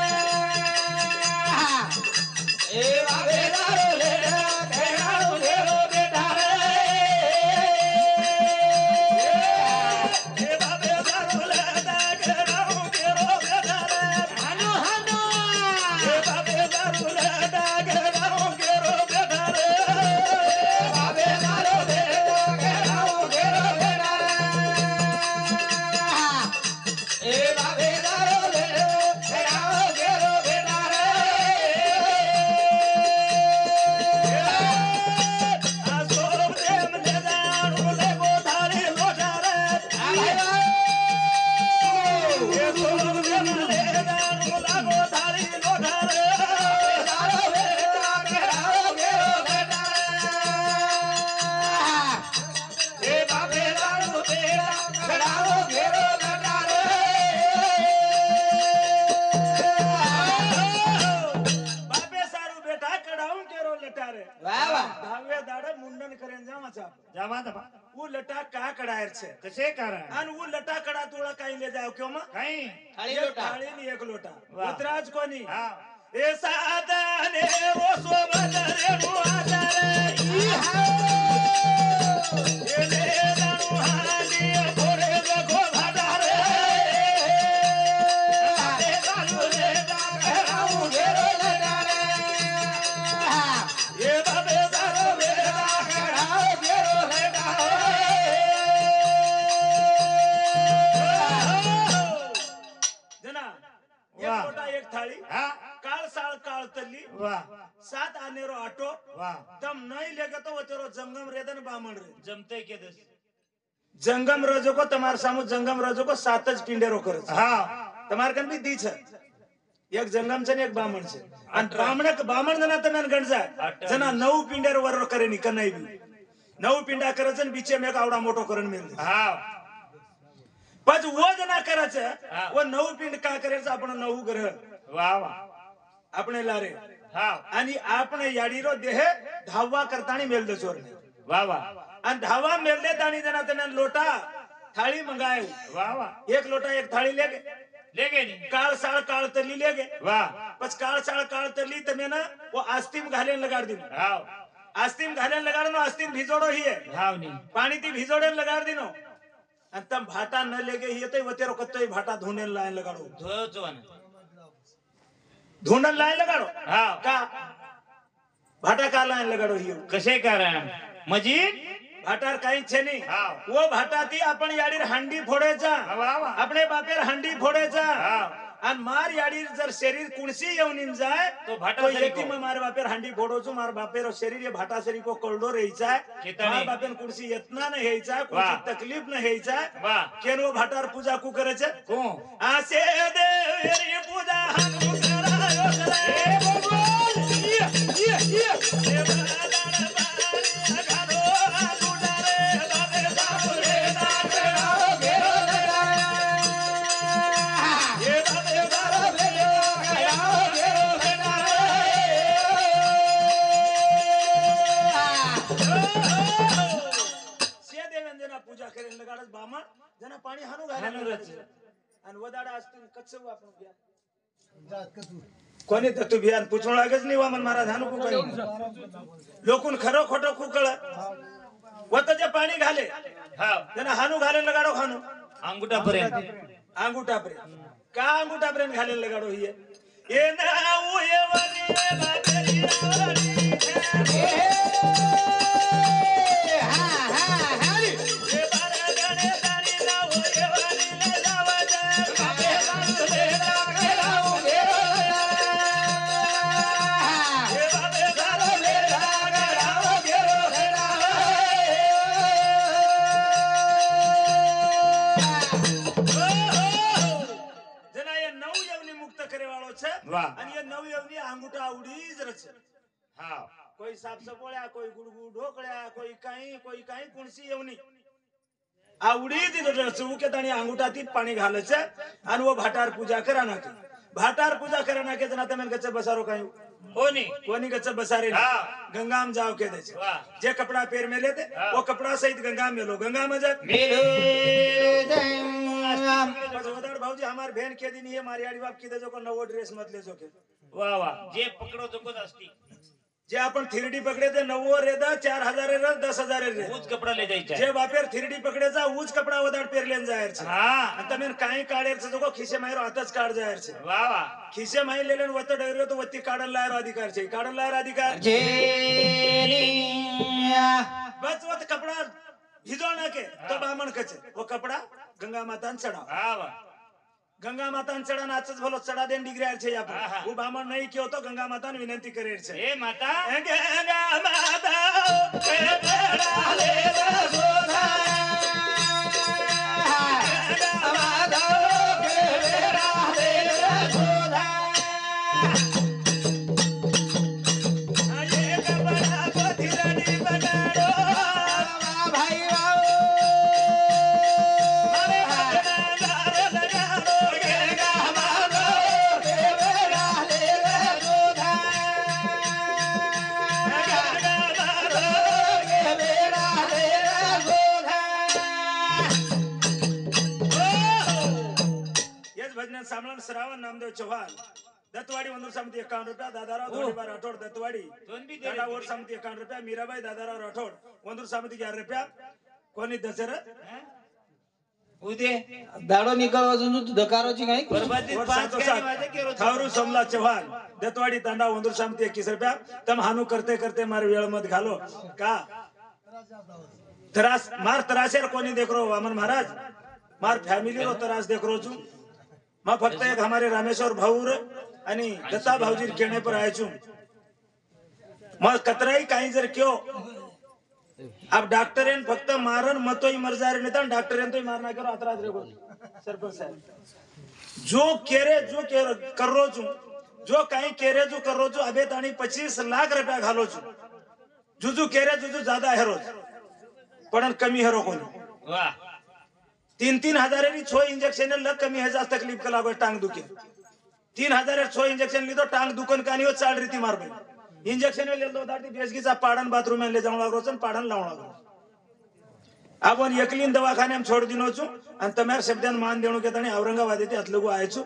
એ બાબે તારો લે કેરાઉ ઘેરો બેટારે ये बाबे सारूले दाग गाऊ गेरो बेधारे હાનો હાનો ये बाबे सारूले दाग गाऊ गेरो बेधारे બાબે તારો લે કેરાઉ ઘેરો બેટારે એ બાબે તારો લે કેરાઉ ઘેરો બેટારે आसोब देम ले जाणू ले गोधारी लोटारे ये सोब देम ले जाणू ला गोधारी लोटारे ये बाबे दारू बेड़ा बाबे सारू बेटा कडाऊन केरो लटारे धावे दाडे मुंडन करेन जामा छाप जामा दबा वो लटा का कडायर छे कसे कारण आणि वो लटा कडा तुला काही ले जाव क्यों मा काही एक थाळी आणि एक लोटा वाह. उतराज कोणी हा ए सादाने वो सोबत रे मुआदारे ये ले जाणू हाली थोडे गो भादारे बाबे सारू बेटा कडाऊन ये बाबे सारू बेटा जना एक वाह. लोटा एक थाळी हा काळ साळ काळ तल्ली वा 7 आनेरो आटो वा तम नहीं लेगे तो वो तेरो जंगम रेदन बामण रे जमते के दस जंगम रजो को तमार सामू जंगम रजो को 7 ज पिंडेरो करच हा तमार कन भी दी छ एक जंगम छ ने एक बामण छ आणि बामण जना तनन गणजा जना 9 पिंडेरो वर करे नि कनाई भी 9 पिंडा करच आणि बीचे में एक आवडा मोठो करण मिल हा पज वो जना करच हा. वो 9 पिंड का करेच आपण 9 ग्रह वा वा આપણે લારે हा आणि આપણે याडीरो देह धावा करतानी मेल दे चोर वा वा आणि धावा मेल दे तानी जना तने लोटा थाळी मंगाय वा वा एक लोटा एक थाळी लेगे ले गए नी काळ साळ काळ तली लेगे वा पच काळ साळ काळ तली तमे ना वो आस्तीम घालेन लगाड दिन हाव आस्तीम घालेन लगाडनो आस्तीम भिजोडो ही है हाव नी पाणी ती भिजोडेन लगाड दिनो आणि तम भाटा न लेगे ही तो वतेरो कत्तोय भाटा धुनेन लायन लगाडो धोयो चोन धुनन लायन लगाडो हाव का भाटा का लायन लगाडो ही कसे कारण मजीद भाटार काही छे नाही हाव. वो भाटाती आपण याडीर हांडी फोडायचा वा वा आपणे बापेर हांडी फोडायचा हाव. आणि मार याडीर जर शरीर कुणसी येऊन जाय तो भाटा तो सरी येती को. मग मार बापेर हांडी फोडोचो मार बापेर शरीर ये भाटा सरी को कळडो रहीचा केतानी. मार बापेन कुणसी यत्ना न हेयचा वाह. कुणसी तकलीफ न हेयचा वा केन वो भाटार पूजा कु करायचे को आसे देवरी पूजा हानु करायो करे ये बादार बारी घालो लुटारे बाबे सारे ये बाबे से देवेंद्रना पूजा करेन लगाडस बामा जना पाणी हानु घालेन हाणूरच. आणि वदाडा असतील कच्चं आपण घ्या कोणी तर तू बियान पूछू लागेच नाही वामन महाराज हानु कुकळ लोकून खरो खोटो कुकळ वतचे पाणी घाले हाव त्यांना हानु घालेन लगाडो खानो अंगुठा पर्यंत अंगुठा पर्यंत का अंगुठा पर्यंत घालेन लगाडो ही ये नाऊ ये वरी बाबेरी अंगूठा आवड़ी रच हाँ कोई साफ सपोळ्या कोई गुडगुड ढोकळ्या कोई काही कुणसी येवनी आवडी रच उके ताणी अंगूठा ती पाणी घालायचं आणि वो भाटार पूजा करा नाके भाटार पूजा करा नाके जना तमेन गच्चे बसारो काही कोनी गच्चे बसारे गंगा में जाओ के देचे जे कपड़ा पैर में लेते वो कपड़ा सहित गंगा में लो गंगा में जात वदाड़ भाऊजी हमार बहन के दिन ये मारी आड़ी बाप की दे जो को नवो ड्रेस मत ले जो के वाह वाह जे पकड़ो तो कुछ असती जे आपण 3D पकडे ते 90 रे 4000 रे 10000 रे ऊच कपड़ा ले जायचा जे बापेर 3D पकडेचा ऊच कपडा वदाड पेरलेन जायरचे हां आणि तमेन काही काढेरचे जो खिसे मायरो आताच काढ जायरचे वाह वाह खिसे माय लेलेन वत डगरे तो वत्ती काढल लायर अधिकार छे काढल लायर अधिकार बस वत कपडा भिजोना के तो बामण कचे वो कपडा गंगा माता ने चढ़ाओ हां वाह गंगा माता ने चढ़ा नाचच भलो चढ़ा देन डिग्री छे या वो बामण नहीं क्यों तो गंगा माता ने विनंती करे छे ए माता गंगा माता के बेड़ा ले सोधा गंगा माता के बेड़ा ले सोधा आये कपड़ा पथिरड़ी बगाड़ो भाई सामळन श्रावण नामदेव चव्हाण दत्तवाडी वंदूर समिती 51 रुपया दादाराव धोडीबा राठोड दत्तवाडी दादा वोट समिती 51 रुपया मीराबाई दादाराव राठोड वंदूर समिती 11 रुपया कोणी दसर उदे दाडो निकाल अजून धकारोची काही बरबादी पाच गाडी वाजे केरो थावरू समला चव्हाण दत्तवाडी तांडा वंदूर समिती 21 रुपया तम हानू करते करते मार वेळ मत घालो का तरास मार तरासेर कोणी देखरो वामन महाराज मार फॅमिली रो तरास देखरो छु मैं फक्त एक हमारे रामेश्वर भाऊर आणि दत्ता भाऊजी केणे पर आयचू मग कतराई काही जर क्यों अब डॉक्टरेन फक्त मारन मतोई मर जा रे नेता डॉक्टरेन तो मारना करो अतराज रे सरपंच साहब जो कर रो छु जो काही केरे जो कर रो छु अबे ताणी 25 लाख रुपया घालो छु जुजू केरे जुजू ज्यादा हेरो पण कमी हेरो कोणी वाह 3-3 हजारेरी 6 इंजेक्शन लग कमी है जास्त तकलीफ का लागो टांग दुखे 3 हजार 6 इंजेक्शन ली तो टांग दुकान का नहीं हो चाल रीति मार भाई इंजेक्शन ले लो दाटी बेसगीचा पाडन बाथरूम में ले जाऊं लागरो चन पाडन लावण लागरो आपण एकलीन दवाखाने में छोड़ दिनो छु आणि तमेर शब्दन मान देणो के तणी औरंगाबाद येते अतलगु आय छु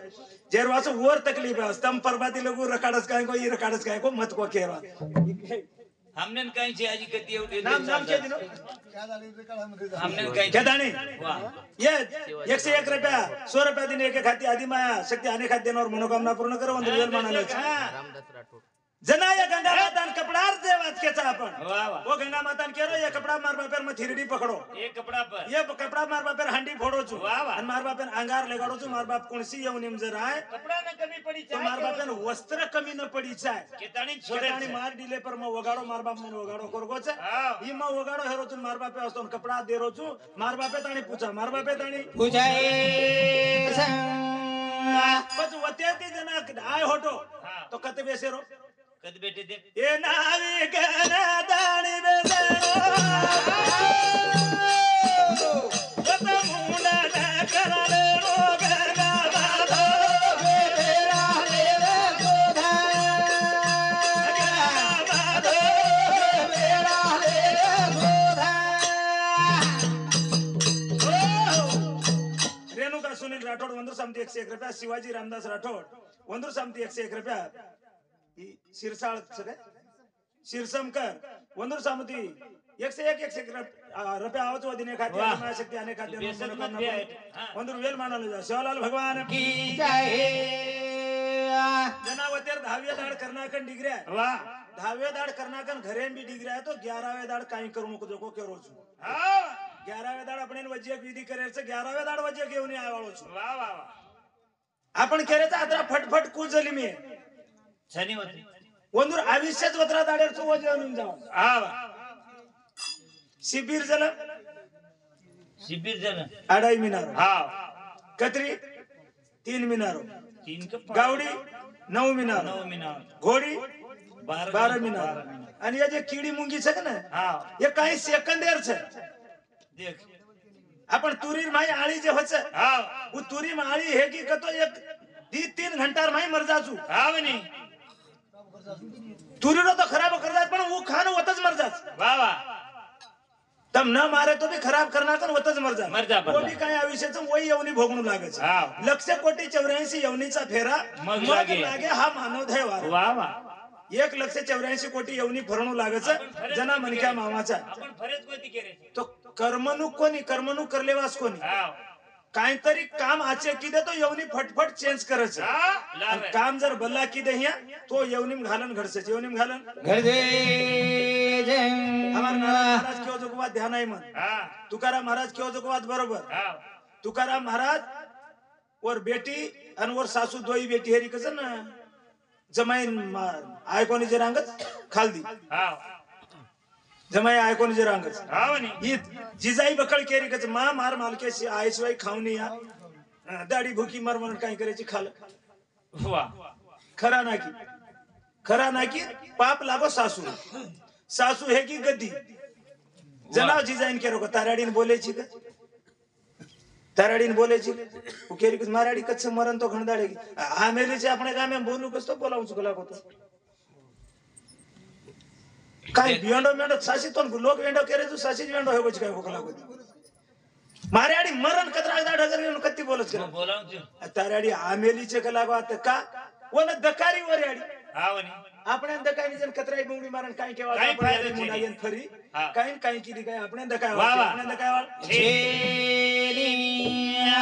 जेरवास वर तकलीफ है स्तंभ परबाती लगु रकाडस काय को ई रकाडस काय को मत को केरवा हमने कहीं से आज गति उठे नाम के दिनो हमने कहीं क्या दानी वाह ये 101 रुपया 100 रुपया दिन एक खाती आदि माया शक्ति आने खाती देना और मनोकामना पूर्ण करो वंदर वेल मानाले जना या गंगा माता ने कपड़ार दे वाच के चा आपण वाह वाह वो गंगा माता ने केरो ये कपड़ा मार बापर में थिरडी पकड़ो ये कपड़ा पर ये कपड़ा मार बापर हंडी फोड़ो छु वाह वाह और मार बापर अंगार लगाड़ो छु मार बाप कुणसी येवनीम जर आए कपड़ा न कमी पड़ी तो मार बापर वस्त्र कमी न पड़ी चाय केतानी छोड़े केतानी मार डिले पर म वगाड़ो मार बाप मन वगाड़ो करगो छे ई म वगाड़ो हेरो छु मार बापे असतो कपड़ा देरो छु मार बापे ताणी पूछा मार बापे ताणी पूजाए बस वतेती जना आय होटो तो कते बेसेरो कद बेटे दे ये नावी गना दानी बेसेरो कत मुंडा न करले रो गना बाधो बेरा ले सोधा गना बाधो बेरा ले सोधा रेणुका सुनील राठोड वंदूर समिती 101 रुपया शिवाजी रामदास राठोड वंदूर समिती 101 रुपया शिरसाळ शिरसमकर वंदूर समिती 101 रुपया आवच वदिने खाती माया शक्ती अनेक खाती वंदूर वेल मानालो जा शिवलाल भगवान की जय जनावतेर 10वी दाड कर्नाकन डिग्री वाह 10वे दाड करना कन घरे भी डिग्री तो 11वे दाड काही करू नको जो केरो छु હા 11वे दाड આપણે વજ્જક વિધિ કરે છે 11वे દાડ વજ્જક એવું ની આવાળો છું વાહ વાહ વાહ आपण केरे तर आदरा फटफट कुजली मी શની હોતી ಒಂದೂर आयुष्यच वत्रा दाडेरचं वज आणून जाऊ હા વાહ शिबिर झालं શિબિર જન 2.5 मिनार હા कत्री 3 मिनार तीन का गावडी 9 मिनार 9 મહિના घोडी 12 12 मिनार आणि या जे किडी मुंगी છે ને હા हे काही सेकंडेर છે देख आपण तुरीर माई आळी जे होच હા वो तुरी माळी हे की कतो एक 2-3 घंटार माई मर जाचू હા વની तुरीरो तो खराब कर जात पण वो खान होतच मर जाच વાહ વાह तम न मारे तो भी खराब करणार तर होतच मर जा मर जा, मर जा. कोटी काय आयुष्याचं वय येवनी भोगणू लागच हा. 1,84 येवनीचा फेरा मग मग लागे. लागे हा मानव धय वार વાહ વાહ 1,84 येवनी फरणू लागच जना मनक्या मामाचा आपण फरेज कोणती केले तो कर्मणूक कोणी कर्मणूक करलेवास कोणी हा काहीतरी काम आचे की दे तो येवनी फटफट चेंज करच हा लाव काम जर बल्ला की दे ह्या तो येवनीम घालन घडसे येवनीम घालन घर दे हमार महाराज क्यों जोगवा ध्यान आहे मन हा तुकाराम महाराज क्यों जोगवात बरोबर हा तुकाराम महाराज और बेटी आणि वर सासू दोई बेटी हेरी कस ना जमाईन आयकोनी जे रांगच खालदी हा जमाई आयकोनी जे रांगच हा वनी ही जिजाई बकळ केरी कच मा मार मालकेशी आईशिवाय खाऊनी या दाढी भुकी मर म्हणून काय करायची खाल वाह खरा नाकी पाप लागो सासू सासू हे की गद्दी जनाव जिजाईन केरो का ताराडीन बोलेची का ताराडीन बोलेची वो केरी कच माराडी कच्छ मरण तो घणदाडे आमेलीचे આપણે ગામે બોલું કસ તો બોલાવું છું કલાકો તો काय बियांडो मेंडो सासी तो लोक वेंडो करे तू सासी वेंडो हे कुछ काय कलाको माराडी मरण कतरा दाढ कर कत्ती बोलत कर बोलावं तू ताराडी आमेलीचे कलाको आता का वन दकारी वराडी हा वनी આપણે દકાની જન કતરાઈ બુંગડી મારન કાઈ કેવા કાઈ આપણે ફાયદો છે મુનાયન ફરી હા. કાઈ કીધી કાઈ આપણે દકાય વાહ, વાહ. આપણે દકાય छेलिया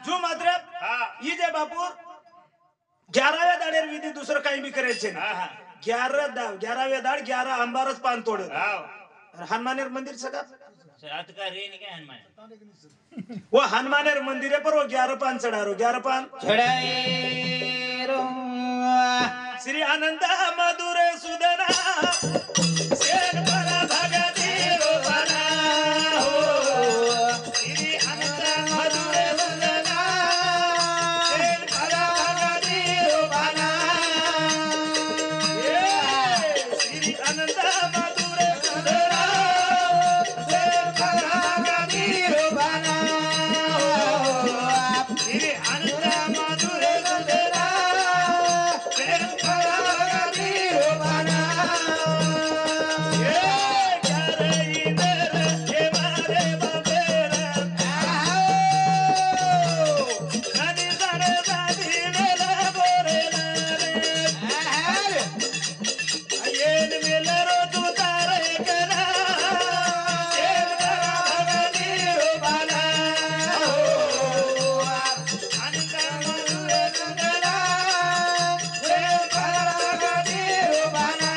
જો માત્ર હા ઈ જે બાપુર 11व्या दाडेर विधी दुसरं काही बी करे છે હા હા 11व्या दाड 11 अंबारच पान तोड હા हनुमानेर मंदिर सका सात का रे नहीं क्या हनुमान वो हनुमानेर मंदिरे पर वो 11 पान चढारो 11 पान चढ़ाए रो श्री आनंद मधुर सुदना शेर पर भगती रोपना हो श्री आनंद मधुर सुदना शेर पर भगती रोपना ये श्री आनंद मधुर सुदना शेर पर भगती रोपना हो श्री आनंद मधुर सुदना शेर पर भगती रोपना ये करे इधर ये मारे बाबेरा नदी सरे सादी मेला बोरेला रे येन मेला रो तू तारे करा शेर पर भगती रोपना हो आनंद मधुर सुदना शेर पर भगती रोपना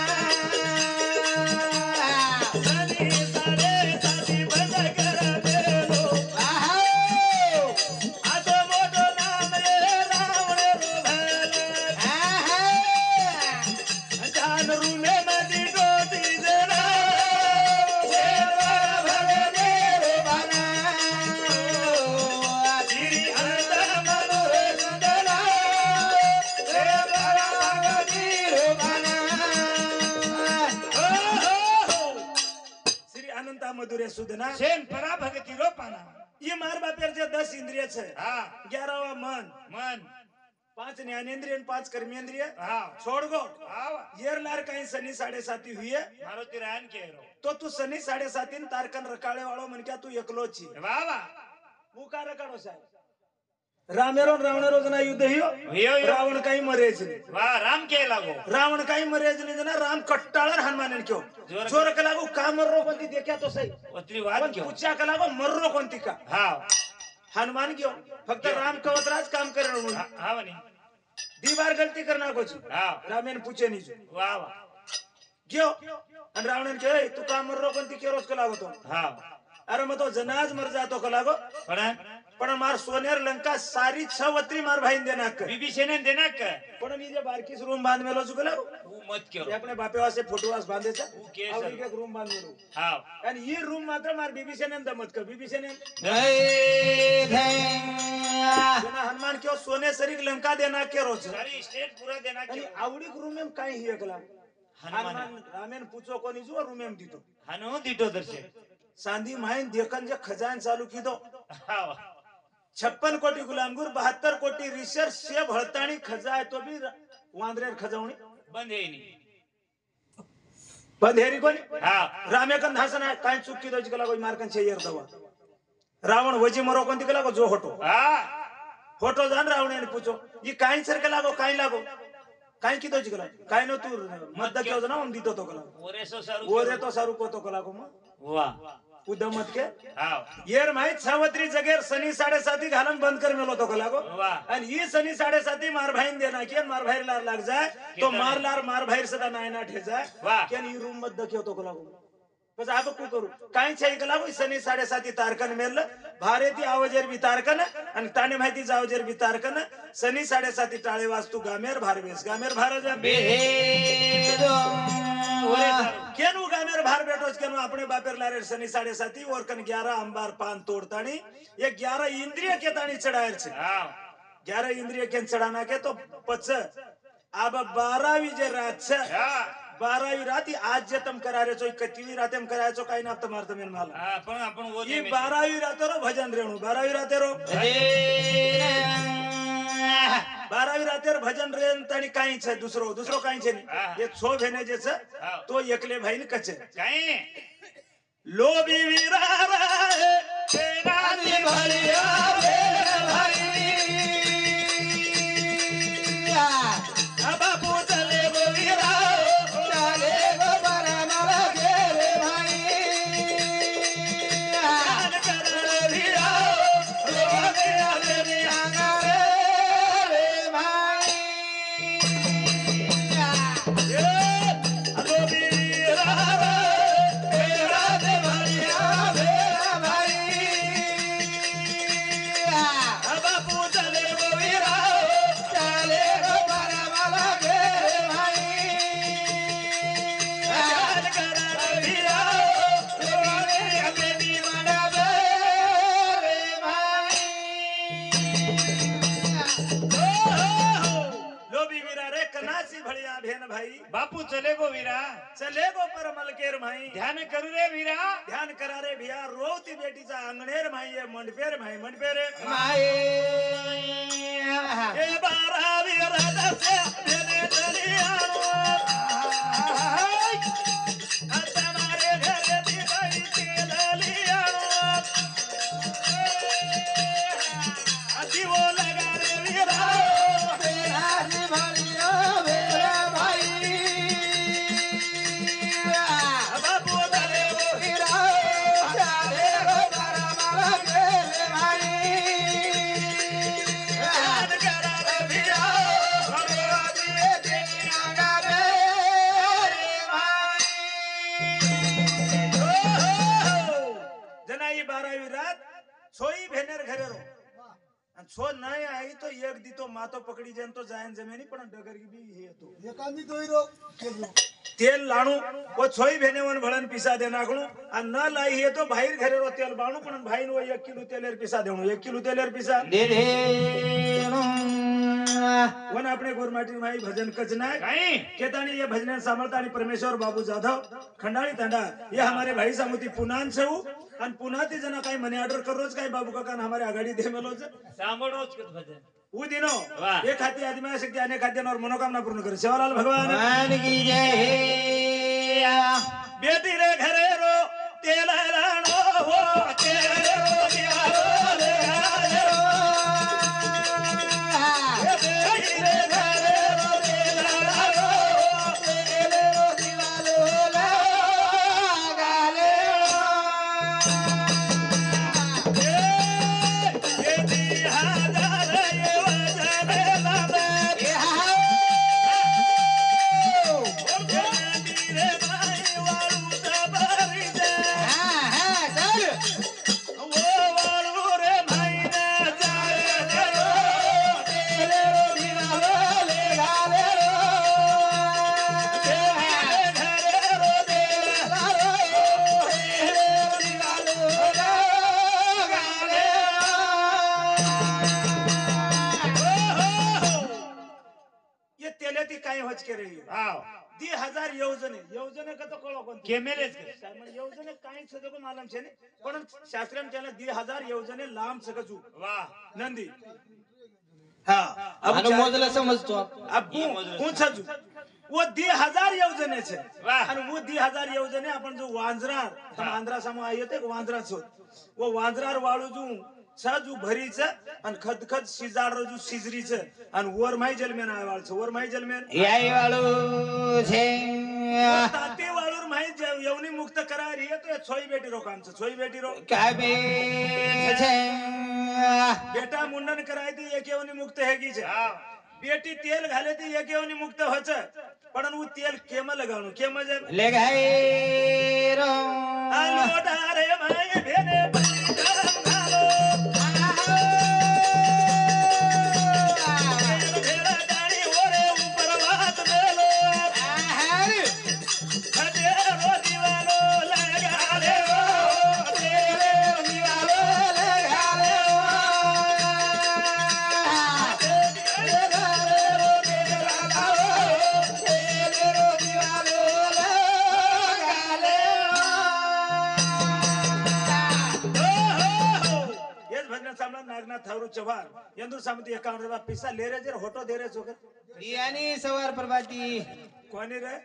नदी सरे सादी बंद कर देलो आतो मोठो नाम ये रावण रोभाला जान रूमे मधी डोटी जरा शेर पर भगती रोपना श्री आनंद मधुर सुदना शेर पर भगती रोपना श्री अनंता मधुरे सुदना सेन परा भगती रोपाना ये मार बापेर जे 10 इंद्रिय છે हा 11वा मन मन 5 ज्ञानेंद्रिय आणि 5 कर्मेंद्रिय हा छोड़ गो हा येर लार काही सनी 7.5 हुए मारो तिरान के रो तो तू सनी 7.5 तारकन रकाळे वाळो म्हण क्या तू एकलो छी वाह वाह वो का रकाळो साहेब रामेरो रावणेरो जना युद्ध हियो हियो, हियो. रावण काही मरेज नाही वाह राम के लागो रावण काही मरेज नाही जना राम कट्टाळर हनुमानन क्यों जोर- जोर का लागो का मर्रो कोणती देखा तो सही उतरी वाद पण क्यों पुच्छा का लागो मर्रो कोणती का हा हनुमान क्यों फक्त राम कवतराज काम करेल म्हणून हा वनी दी बार गलती करना कुछ हा रामेन पूछे नहीं जो वाह वाह क्यों आणि रावण के तू का मर रो पण ती केरोच का लागतो हा अरे मग तो जनाज मर जातो का लागो पण मार सोनेर लंका सारी 6 वत्री मार भाईन देना कर बीबीसी ने देना का पण मी जे बारकीस रूम बांध मेलो चुकला वो मत ते करो अपने बापे वासे फोटोवास बांधेचा वो के सर एक रूम बांध मेलो हाँ आणि ही रूम मात्र मार बीबीसी ने दमत कर बीबीसी ने जय धैया जना हनुमान क्यों सोने सरीक लंका देना के रोज सारी स्टेट पूरा देना आणि के आवडी रूम में काय ही एकला हनुमान रामेन पूछो कोणी जो रूम में दीतो हनु दीटो दर्शे सांधी माइन देखन जे खजान चालू की दो हाँ 56 कोटी गुलामगुर 72 कोटी रिसर सेब हळताणी खजाय तो भी वांद्रेर खजावणी बंद है नहीं बंधेरी कोणी हाँ रामे कन धासन आहे काय चुकी दोज कला कोई मारकन छेयर दवा रावण वजी मरो कोणती कला को जो होटो हाँ होटो जान रावण ने पूछो ये काय सर कला को काय लागो काय की दोज कला काय नो तू मत क्यों ना हम दीतो तो कला ओरे सो सारू ओरे तो सारू को तो कला को वाह उदमत के हाँ येर माहित सावत्री जगेर सनी 7:30 घालन बंद कर मेलो तो कला को वाह आणि ही सनी 7:30 मार भाईन देना की मार भाईर लार लाग जाय तो मार भाईर सदा नायना ठे जाय वाह केन ही रूम मध्ये दख्यो तो कला को बस आप को करू काय छे कला को सनी 7:30 तारकन मेल भारती आवाजेर बी तारकन आणि ताने माहिती जावजेर बी तारकन सनी 7:30 टाळे वास्तू गामेर भारवेस गामेर भारज बेहेरो केनु गामेर भार बेटोस केनु अपने बापेर लारे सनी 7:30 और कन 11 अंबार पान तोड़तानी ये 11 इंद्रिय के तानी चढ़ायर छे हाँ 11 इंद्रिय के चढ़ाना के तो पच अब 12वी जे रात छे हाँ 12वी रात ही आज जे तम करारे छो 21वी रात हम कराय छो काई ना तमार तमेन माला हाँ अपन वो ये 12वी रात रो भजन रेणु 12वी रात रो 12वी रात रो भजन रेन तानी काई छे दूसरो काई छे नहीं ये छो भेने जे छे तो एकले भाईन कचे कहीं लोभी वीरारा तेरा रानी भरिया मेरे भाई बापू चले गो वीरा चले गो परमल घेरे भाई कान कर वीरा रोगे मेरे अंगारे रे भाई लोभी वीरारा रानी भरिया मेरे भाई बापू चले गो वीरा चले गो परमल घेरे भाई कान कर वीरा रोगे मेरी मनवे रे भाई लोभी वीरा रे कनासी भड़िया भेन भाई बापू चले गो वीरा चले गो परमल केर भाई ध्यान करू रे वीरा ध्यान करा रे भिया रोवती बेटीचा अंगणेर भाई ये मंडपेर भाई मंडपेर माई ए 12वी रात से भेने चलियानो तुम्हारे घर दी भाई के ललियानो दीवो लगा रे वीरा रानी भरिया मेरा भाई बाबू चले गो हीरा चले गो परमल घेरे भाई ध्यान करा रे भिया रोगे तेरी अंगारे रे भाई जना ही 12वी रात छोई भेनेर घरे रो आणि छो नाही आई तो एक दी तो मातो पकडी जेन तो जायन जमेनी पण डगर की बी हे तो एकांदी दोइरो केलो तेल लाणू वो छोई भेने वन भळन पिसा दे नाखणू आणि न लाई हे तो बाहेर घरे रो तेल बाणू पण भाईन वो 1 किलो तेलेर पिसा देणू 1 किलो तेलेर पिसा वन अपने गोरमाटी भाई भजन कचना कहीं केतानी ये भजन सांभळतानी परमेश्वर बाबू जाधव खंडाळी तांडा ये हमारे भाई सामुती पुनान छऊ आणि पुन्हा ते जना काही मनी ऑर्डर करोच काही बाबू काका हमारे आघाडी दे मेलोच सांभळोच कत भजन उ दिनो वाह। एक हाथी आदमी शक्ति अनेक हाथी और मनोकामना पूर्ण करे सेवालाल भगवान भगवान की जय बेटी रे घरे रो तेल राणो हो तेरे रो दियारो रे घरे रो बेटी रे घरे रो तेल राणो हो तेरे रो दीवालो लगाले बेटी हजार ये वजने लावे ये हाओ बेटी रे काही होच के रही हाव 2000 योजने का तो कळो कोण केमेलेच योजने काही सदको मालूम छे ने पण शास्त्रम चला 2000 योजने लांब सकजू वाह नंदी हाँ आनो मोजला समजतो अब ऊंचा जू वो 2000 योजने छे वाह. आणि वो 2000 योजने आपण जो वांजरार हम आंध्रा समो येते वांजरा छो वो वांजरार वाळू जू साजू भरीच आणि खदखद शिजाड जो शिजरीच आणि वर माई जलमेन आय वाळच वर माई जलमेन याई वाळू छे ताते वाळूर माई यवनी मुक्त करार ये तो छोई बेटी रो काम छ छोई बेटी रो काय बे छे बेटा मुंडन कराय ती एक यवनी मुक्त हेगी छे बेटी तेल घाले ती एक यवनी मुक्त होच पण वो तेल केम लगाणू केम जे ले गए रो आलो डारे माई भेने बलिदान घालो भेड़ा डाणी ओरे ऊपर वात मेलो खजे रो दीवालो लगा ले तेरे दीवालो लगा ले नागनाथ थारू चव्हाण यंदू सामती 51 रुपया पैसा ले रे जर होटो दे रे छोकर यानी सवार प्रभाती कोणी रे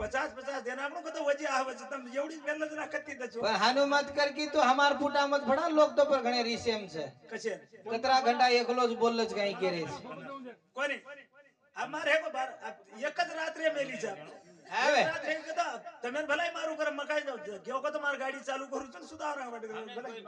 50 देना आपण को तो वजी आवच तम एवढी मेहनत ना कत्ती दचो पर हनुमत कर की तो हमार फुटा मत फड़ा लोग तो पर घणे रिसेम से कसे कतरा घंटा एकलोज बोललच काही केरे कोणी हमारे को बार एकच रात्रे मेली जा आवे रात्रे कदा तमेन भलाई मारू कर मकाई जाऊ घेऊ को तुम्हार गाडी चालू करू चल सुधारा वाट भलाई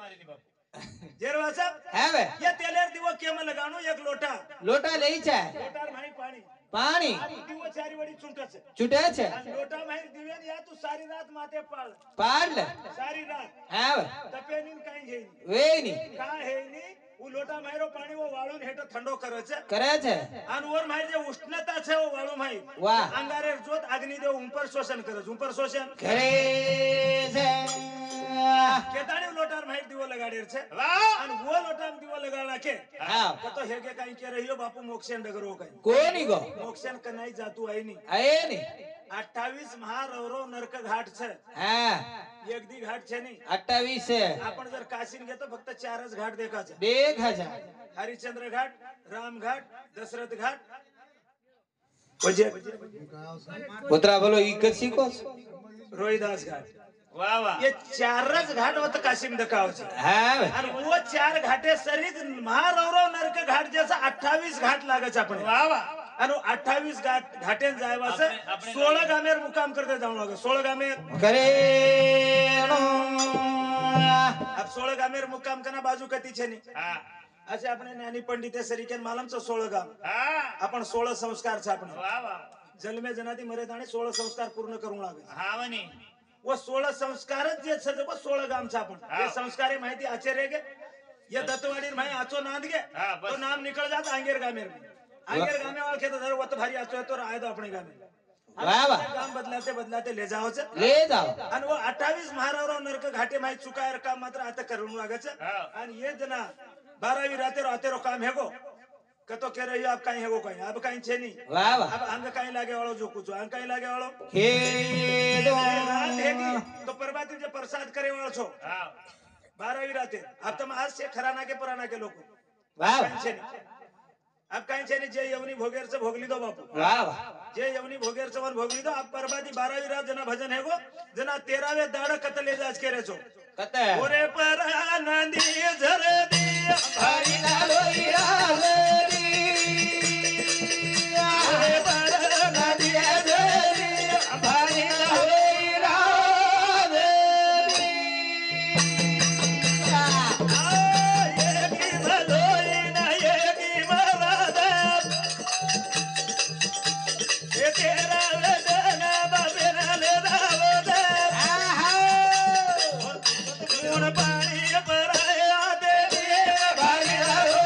जेरवासा आवे ये तेलेर दिवो केम लगाणो एक लोटा लोटा लई छे लोटार माई पाणी पाणी दिवो चारी वडी चुंटच छूटे छे लोटा माई दिवेन या तू सारी रात माथे पाळ पाडल सारी रात आवे तपेनीन काई घेई वेनी का हेनी उ लोटा मायरो पाणी वो वाळून हेट ठंडो करे छे करे छे आणि वर माई जे उष्णता छे वो वाळू माई वाह अंगारे जोत अग्निदेव ऊपर शोषण करे ऊपर शोषण करे छे केताणी लोटार माई दिवो लगाडेर छे वाह आणि वो लोटार दिवो लगाणा के हां तो हेगे काई के रहियो बापू मोक्षन डगरो काई कोणी गो मोक्षन कनाई जातू आईनी आए नी 28 महारवरो नरक घाट छे हां एक दी घाट छे नी 28 છે आपण जर काशीन घेतो फक्त 4च घाट देखा छे 2000 हरिश्चंद्र घाट राम घाट दशरथ घाट वजे उतरा बोलो ई कशी कोस रोहिदास घाट वाह वाह ये 4च घाट होत काशीम दकाव छे हां आणि वो 4 घाटे सरीत महारवरो नरक घाट जैसा 28 घाट लागे छे आपण वाह वाह आणि 28 घाटेन जायवास 16 गामेर मुकाम करते जाऊ लागे 16 गामेर करे नो अब 16 गामेर मुकाम कना बाजू कती छे नी हां असे आपण ज्ञानी पंडित सरीकेन मालमचं 16 गाम हां आपण 16 संस्कार छे आपण वाह वाह जन्मे जनाती मरे ताणे 16 संस्कार पूर्ण करू लागे हां वनी वो 16 संस्कारच जे छे वो 16 गाम छे आपण ये संस्कारे माहिती आचर्य गे ये दत्तवाडी माही आचो नांद गे तो नाम निकल जात आंगेर गामेर में आंगेर गामे वाल खेत धर वत भारी आचो तो राय दो अपने गामे वाह वाह गाम बदलाते ले जाओ छे ले जाओ आणि वो 28 महारावरो नरक घाटे माही चुकायर काम मात्र आता करून लागे छे आणि ये जना 12वी रातेरो काम हेगो कतो के रहियो आप काई हेगो काई अब काई छे नी वाह वाह अब अंग काई लागे वालो जो कुछ अंग काई लागे वालो हे दो रात हेगी तो परबाती जे प्रसाद करे वालो छो हां 12वी राते अब तुम आज से खराना के पुराना के लोग वाह काई छे नी अब काई छे नी जे यवनी भोगेरच भोगली दो बापू वाह वाह जे यवनी भोगेरच वन भोगली दो अब परबाती 12वी रात जना भजन हेगो जना 13वे दाड़ कतले जाज करे छो कते ओरे पर आनंदी झर दिया हरि लालो इराले ओरे पर आनंदी झर दिया हरि लालो इराले ये की भलोई ना ये की मरादा ये तेरा वदना बाबेना ले दावदा कौन पानी पर आया दे हरि लालो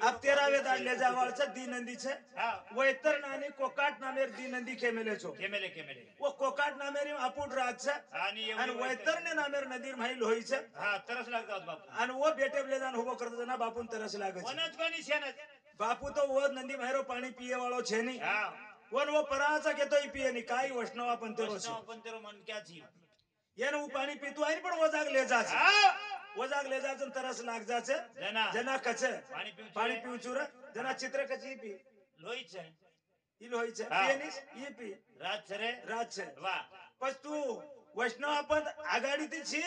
अब 13वे दाडले जावाळचं दी नंदी छे હા वैतर नानी कोकाट नामेर दी नंदी खेमेले छो કેમેલે કેમેલે वो कोकाट नामेरी अपुट रात छे आणि आणि एवढी वैतर ने नामेर नदीर माही लोही छे हा तरस लागतात बापू आणि वो बेटेबले जान उभो करतो ना बापून तरस लागे छे कोणच कोणी शेनच बापू तो वो नंदी माहेरो पाणी पिये वाळो छे नी हा वन वो पराचा घेतो पिये नी काय वैष्णव आपण तेरो छे पण तेरो मन क्या छी येन वो पाणी पितो आहे पण वो जाग ले जाचे हा वो जाग ले जाचन तरस लाग जाचे जना जना कचे पाणी पिऊ पाणी पिऊचुर जना चित्र कची पी लोई છે ही लोही छे हा. पियेनीस ही पी રાત છે રે रात छे વાહ पण तू वैष्णव आपण आगाडी ती छी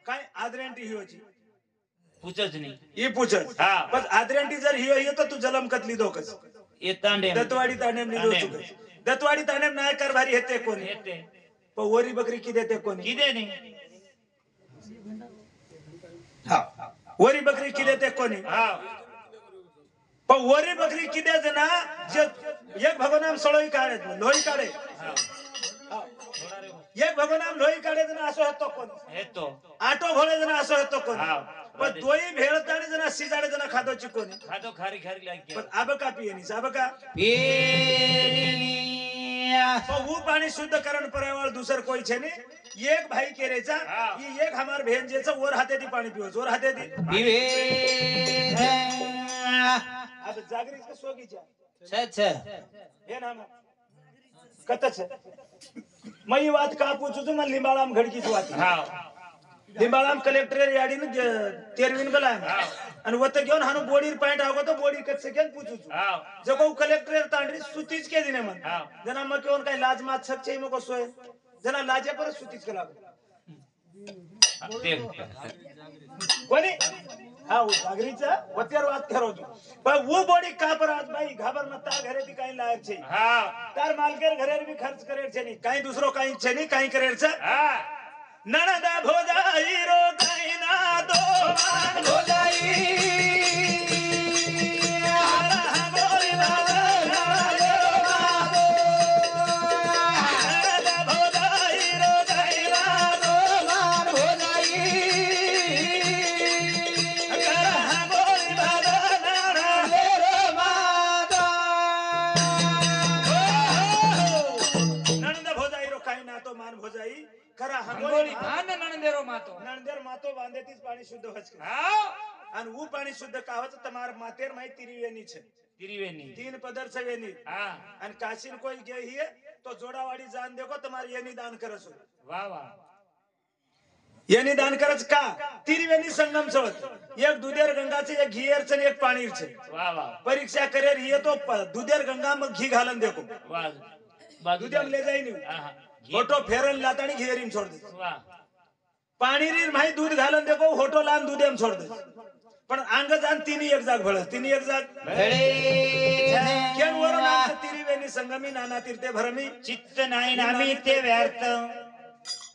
काय आदरेंटी ही होची પૂછજ નહીં ही पूछत हा. पण आदरेंटी जर ही होई तर तू जलम कतली दोकस એ તાંડે दत्तवाडी तानेम निदो तांडेम. चुकस दत्तवाडी तानेम नाय कारभारी हेते कोणी येते पण वरी बकरी की देते कोणी किदे नाही हा वरी बकरी की देते कोणी हा पण वरी बकरी की देते ना जे एक भगवान सळोई काढे लोही काढे હા हा. થોડા રે एक भगवान लोही काढे जण असो होतो कोणी હે તો आटो घोडे जण असो होतो कोणी हा पण दोई भेळताने जण सिजाडे जण खातो चिकोनी ખાધો ખારી ખારી લાગી पण आब का पियेनीस आब का પેરિયા तो वो पाणी शुद्ध करण पर्यावरण दुसर कोई छे ने एक भाई केरेचा हा. ही एक हमार बहन जेचा वर हाते दी पाणी पिवच वर हाते दी વિવેક अब जागरिक का सोगीचा છે છે हे नाम कत छे मई बात का पूछू तू मन लिंबाळाम घडकीच वात હા लिंबाळाम कलेक्टर याडी ने तेरवीन गलाय आणि वत घेऊन हानु बोडीर पॉइंट आगो तो बोडी कत सेकंड पूछू હા जब वो कलेक्टर तांडरी सुतीच के दिने मन हा. जना मग केवन काय लाज मात सकचे मको सोय जना लाजे पर सुतीच कला તે कोणी हा वो जागरीचा वत्यार वात करो तू पण वो बॉडी का पर आज भाई घाबर मत ता घरे ती काही लायक छे હા तार मालकेर घरे भी खर्च करे छे नी काही दुसरो काही छे नी काही करे छे હા नणदा भोजाई रो काही ना दो मान भोजाई हरा गोरी बाबा नणदा भोजाई रो काही ना दो मान भोजाई हरा गोरी बाबा नाना रो माता नणदा भोजाई रो काही ना तो मान भोजाई खरा અંગોળી हंगोली ભાન નણંદેરો માતો नणदेर मातो बांधे तीच पाणी शुद्ध होच હા आणि वो पाणी शुद्ध कावच तमार मातेर माही तिरी वेनी छे तिरिवेनी तीन पदर से वेनी હા आणि काशीन कोई गे हिये तो जोडावाडी जान देखो तुम्हारी येनी दान करस વાહ વાહ येनी दान करच का तिरिवेनी संगम सोबत एक दुधेर गंगाचे एक घियरच आणि एक पाणीरचे વાહ વાહ परीक्षा करेर हिये तो दुधेर गंगा मग घी घालन देखो વાહ બાજુ दुधेम ले जाई नी હા હા होटो फेरन लातानी घियरीम छोड़ दे વાહ पाणीरीर माही दूध घालन देखो होटो लान दुधेम छोड़ दे पण अंग जान तिनी एक जाग भळ तिनी एक जाग केन वरून आमचं तिरिवेनी संगमी नाना तीर्थे भरमी चित्त नाही नामी ते व्यर्थ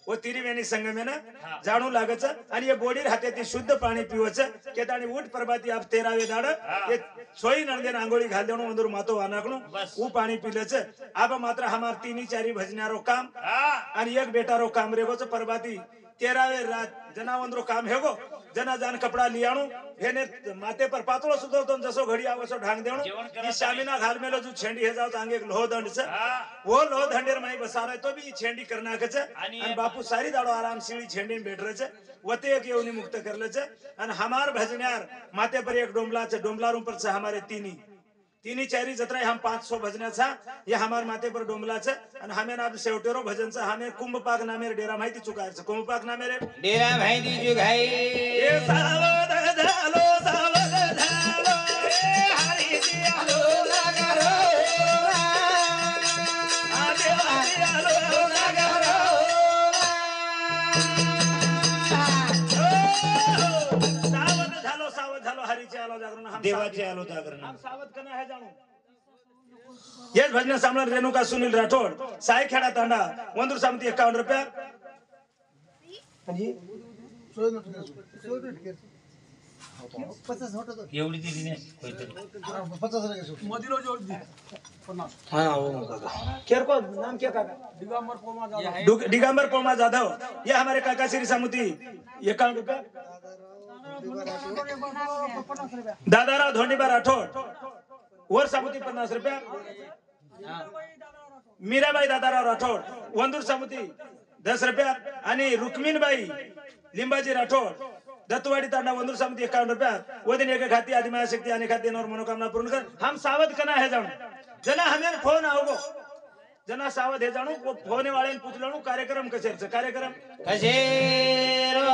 वो तिरिवेनी संगमे ना हा. जाणू लागच आणि ये बोडीर हाते ती शुद्ध पाणी पिवच केताणी उठ प्रभाती आप 13वे दाड हा. ये सोई नंदेन आंगोळी घाल देणो मंदुर मातो वानाकणो बस. ऊ पाणी पिलच आब मात्र हमार तिनी चारी भजनारो काम હા आणि एक बेटारो काम रेगोच प्रभाती 13वे रात जनावंद्रो काम हेगो जना जान कपड़ा लियाणू हेने माते पर पातळो सुधरतो जसो घडी आवसो ढांग देणो जेवण करा ई शामिना घाल मेलो जो छेंडी हे जाव अंगे एक लोह दंड छ હા वो लोह दंडेर माई बसारे तो भी छेंडी करना कच आणि आणि बापू सारी दाडो आराम सिळी छेंडी भेटरच वते एक येवनी मुक्त करलच आणि हमार भजन्यार माते पर एक डोंबलाच डोंबलारूं पर छ हमारे तीनी चारी जत्रा हम 500 भजनाचा ये हमार माते पर डोंबलाच आणि हमें नाम शेवटेरो भजनचा हमें कुंभपाक नामेर डेरा माहिती चुकायच कुंभपाक नामेरे ડેરા ભાઈ દી જુગાઈ ए सावध झालो ए हरी दियालो नगरो आले दियालो नगरो सावध झालो हरीचे आलो जागरण हम દેવાચે આલો જાગરણ हम सावध कना है जाणू ये भजन सामलन रेणुका सुनील राठोड साई खेडा तांडा वंदूर सामती 51 रुपया एवढी दिली नाही काहीतरी मदिरो जोड़ दी 50 केर को नाम क्या काका दिगंबर पोमा जा दिगंबर पोमा जाधव ये हमारे काका श्री सामुती 51 रुपया दादाराव धोंडीबा राठोड वर सामुती 50 रुपया. मीराबाई दादाराव राठोड वंदूर सामुती 10 रुपया. आणि रुक्मिणबाई लिंबाजी राठोड दत्तवाडी तांडा वंदूर सामुती 51 रुपया. वदिन एक खाती आदिमाया शक्ति अनेक खाती और मनोकामना पूर्ण कर. हम सावध कना है जानो जना हमें फोन आओगो जना सावध है जानो वो फोन वाले पूछ लो कार्यक्रम कशेर कार्यक्रम कशेरो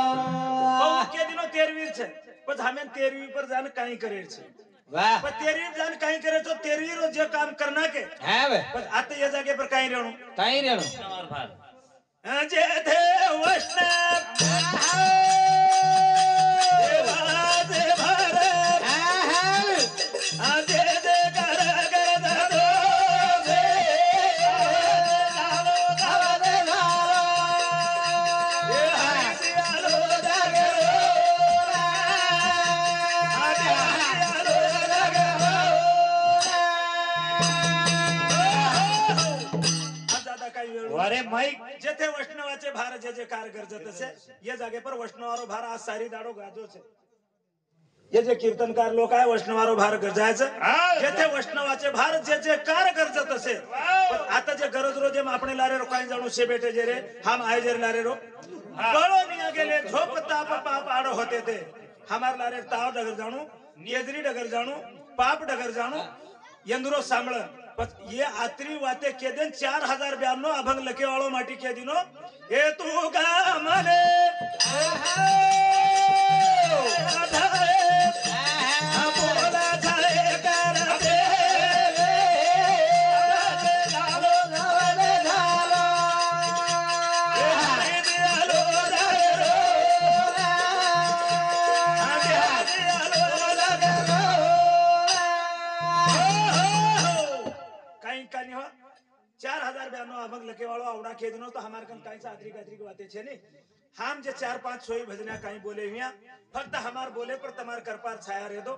के दिनो 13वीर छे पण हमें 13वी पर जान काई करे छे. वाह पण 13वी जान काई करे तो 13वी रो जे काम करना के है बे पण आता ये जागे पर काई रेणो ताई रेणो भार जे थे वैष्णव देवाजे भारत आजे जे कर कर दो दे लालो गावे लालो ये हरि आलो जागे आजे आलो जागे दादा काही वेळ अरे माईक जेथे वैष्णवाचे भार जे जे कार गरजत असे ये जागे पर वैष्णवारो भार आज सारी दाडो गाजो छे. ये जे कीर्तनकार लोक आहे वैष्णवारो भार गरजायचं जेथे वैष्णवाचे भार जे जे कार गरजत असे पण आता जे गरज रो जे आपण लारे रो काही जाणू शे बेटे जे रे हम आय जे लारे रो बळो निया गेले झोप ताप पाप आडो होते ते हमार लारे ताव डगर जाणू नियजरी डगर जाणू पाप डगर जाणू यंदुरो सांभळ बस ये आत्री वाते के दिन 4092 अभंग लके वालो माटी के दिनो ए तू गा मने बोला झाले कर दे झालो झाले झालो हरी दियालो जागे रो हरी दियालो जागे रो कहीं हो 4092 अभंग लके वालो आवड़ा के दिनो तो हमार कन काई सा आदरी गादरी की बातें छे नहीं हम जे 4-5 सोई भजना काई बोले हुआ फक्त हमार बोले पर तमार करपार छाया रे दो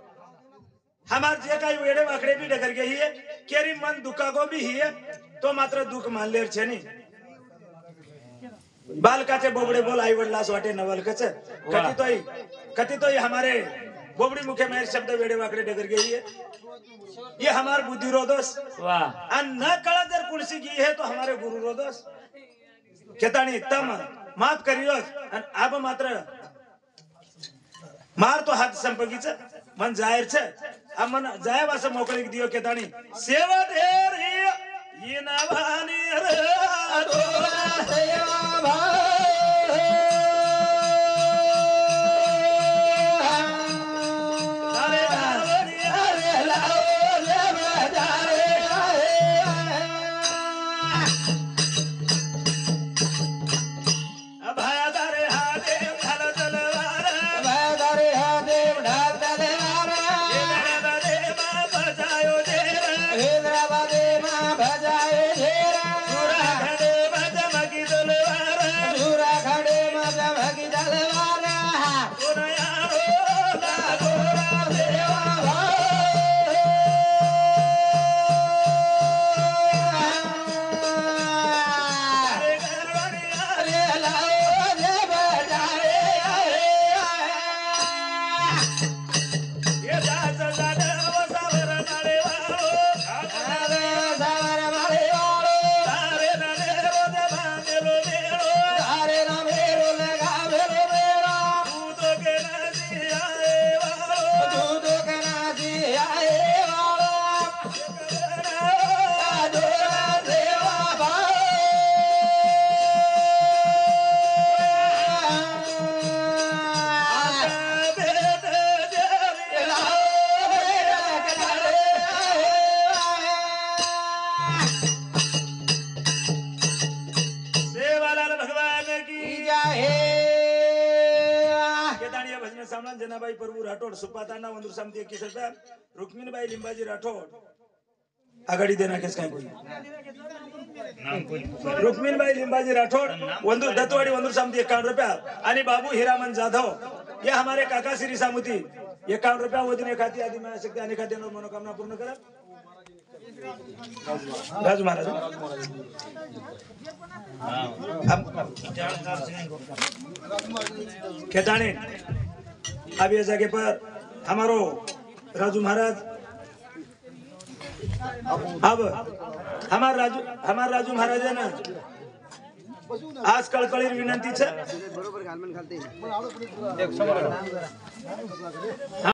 हमार जे काई वेड़े वाकड़े भी डगर गई है केरी मन दुखा को भी ही है तो मात्र दुख मान लेर छे नहीं बालकाचे बोबडे बोल आई वडलास वाटे नवलकच कति तोय हमारे बोबड़ी मुखे में शब्द वेड़े वाकड़े डगर गई है ये हमार बुद्धि रो दोष वाह अन न कळा जर कुणसी की है तो हमारे गुरु रो दोष केताणी तम माफ करियो अन अब मात्र मार तो हात संपगीच मन जाहीर छे अमन जाय वास मोकळीक दियो केताणी सेवा देर ही नवानी रे तोरा सेवा जनाबाई प्रभु राठोड सुपाताना वंदूर सामती 21 रुपया रुक्मिणबाई लिंबाजी राठोड आगाड़ी देना किस काय कोई रुक्मिणबाई लिंबाजी राठोड वंदूर दत्तवाडी वंदूर सामती 51 रुपया आणि बाबू हिरामन जाधव ये हमारे काका श्री सामुती 51 रुपया वो दिन खाती आदि माया शक्ति अनेक खाती मनोकामना पूर्ण करा राजू महाराज खेताणी अब ये जगह पर हमारो राजू महाराज अब हमार राजू महाराज है ना आज कळकळीर विनंती छे बरोबर घालमन घालते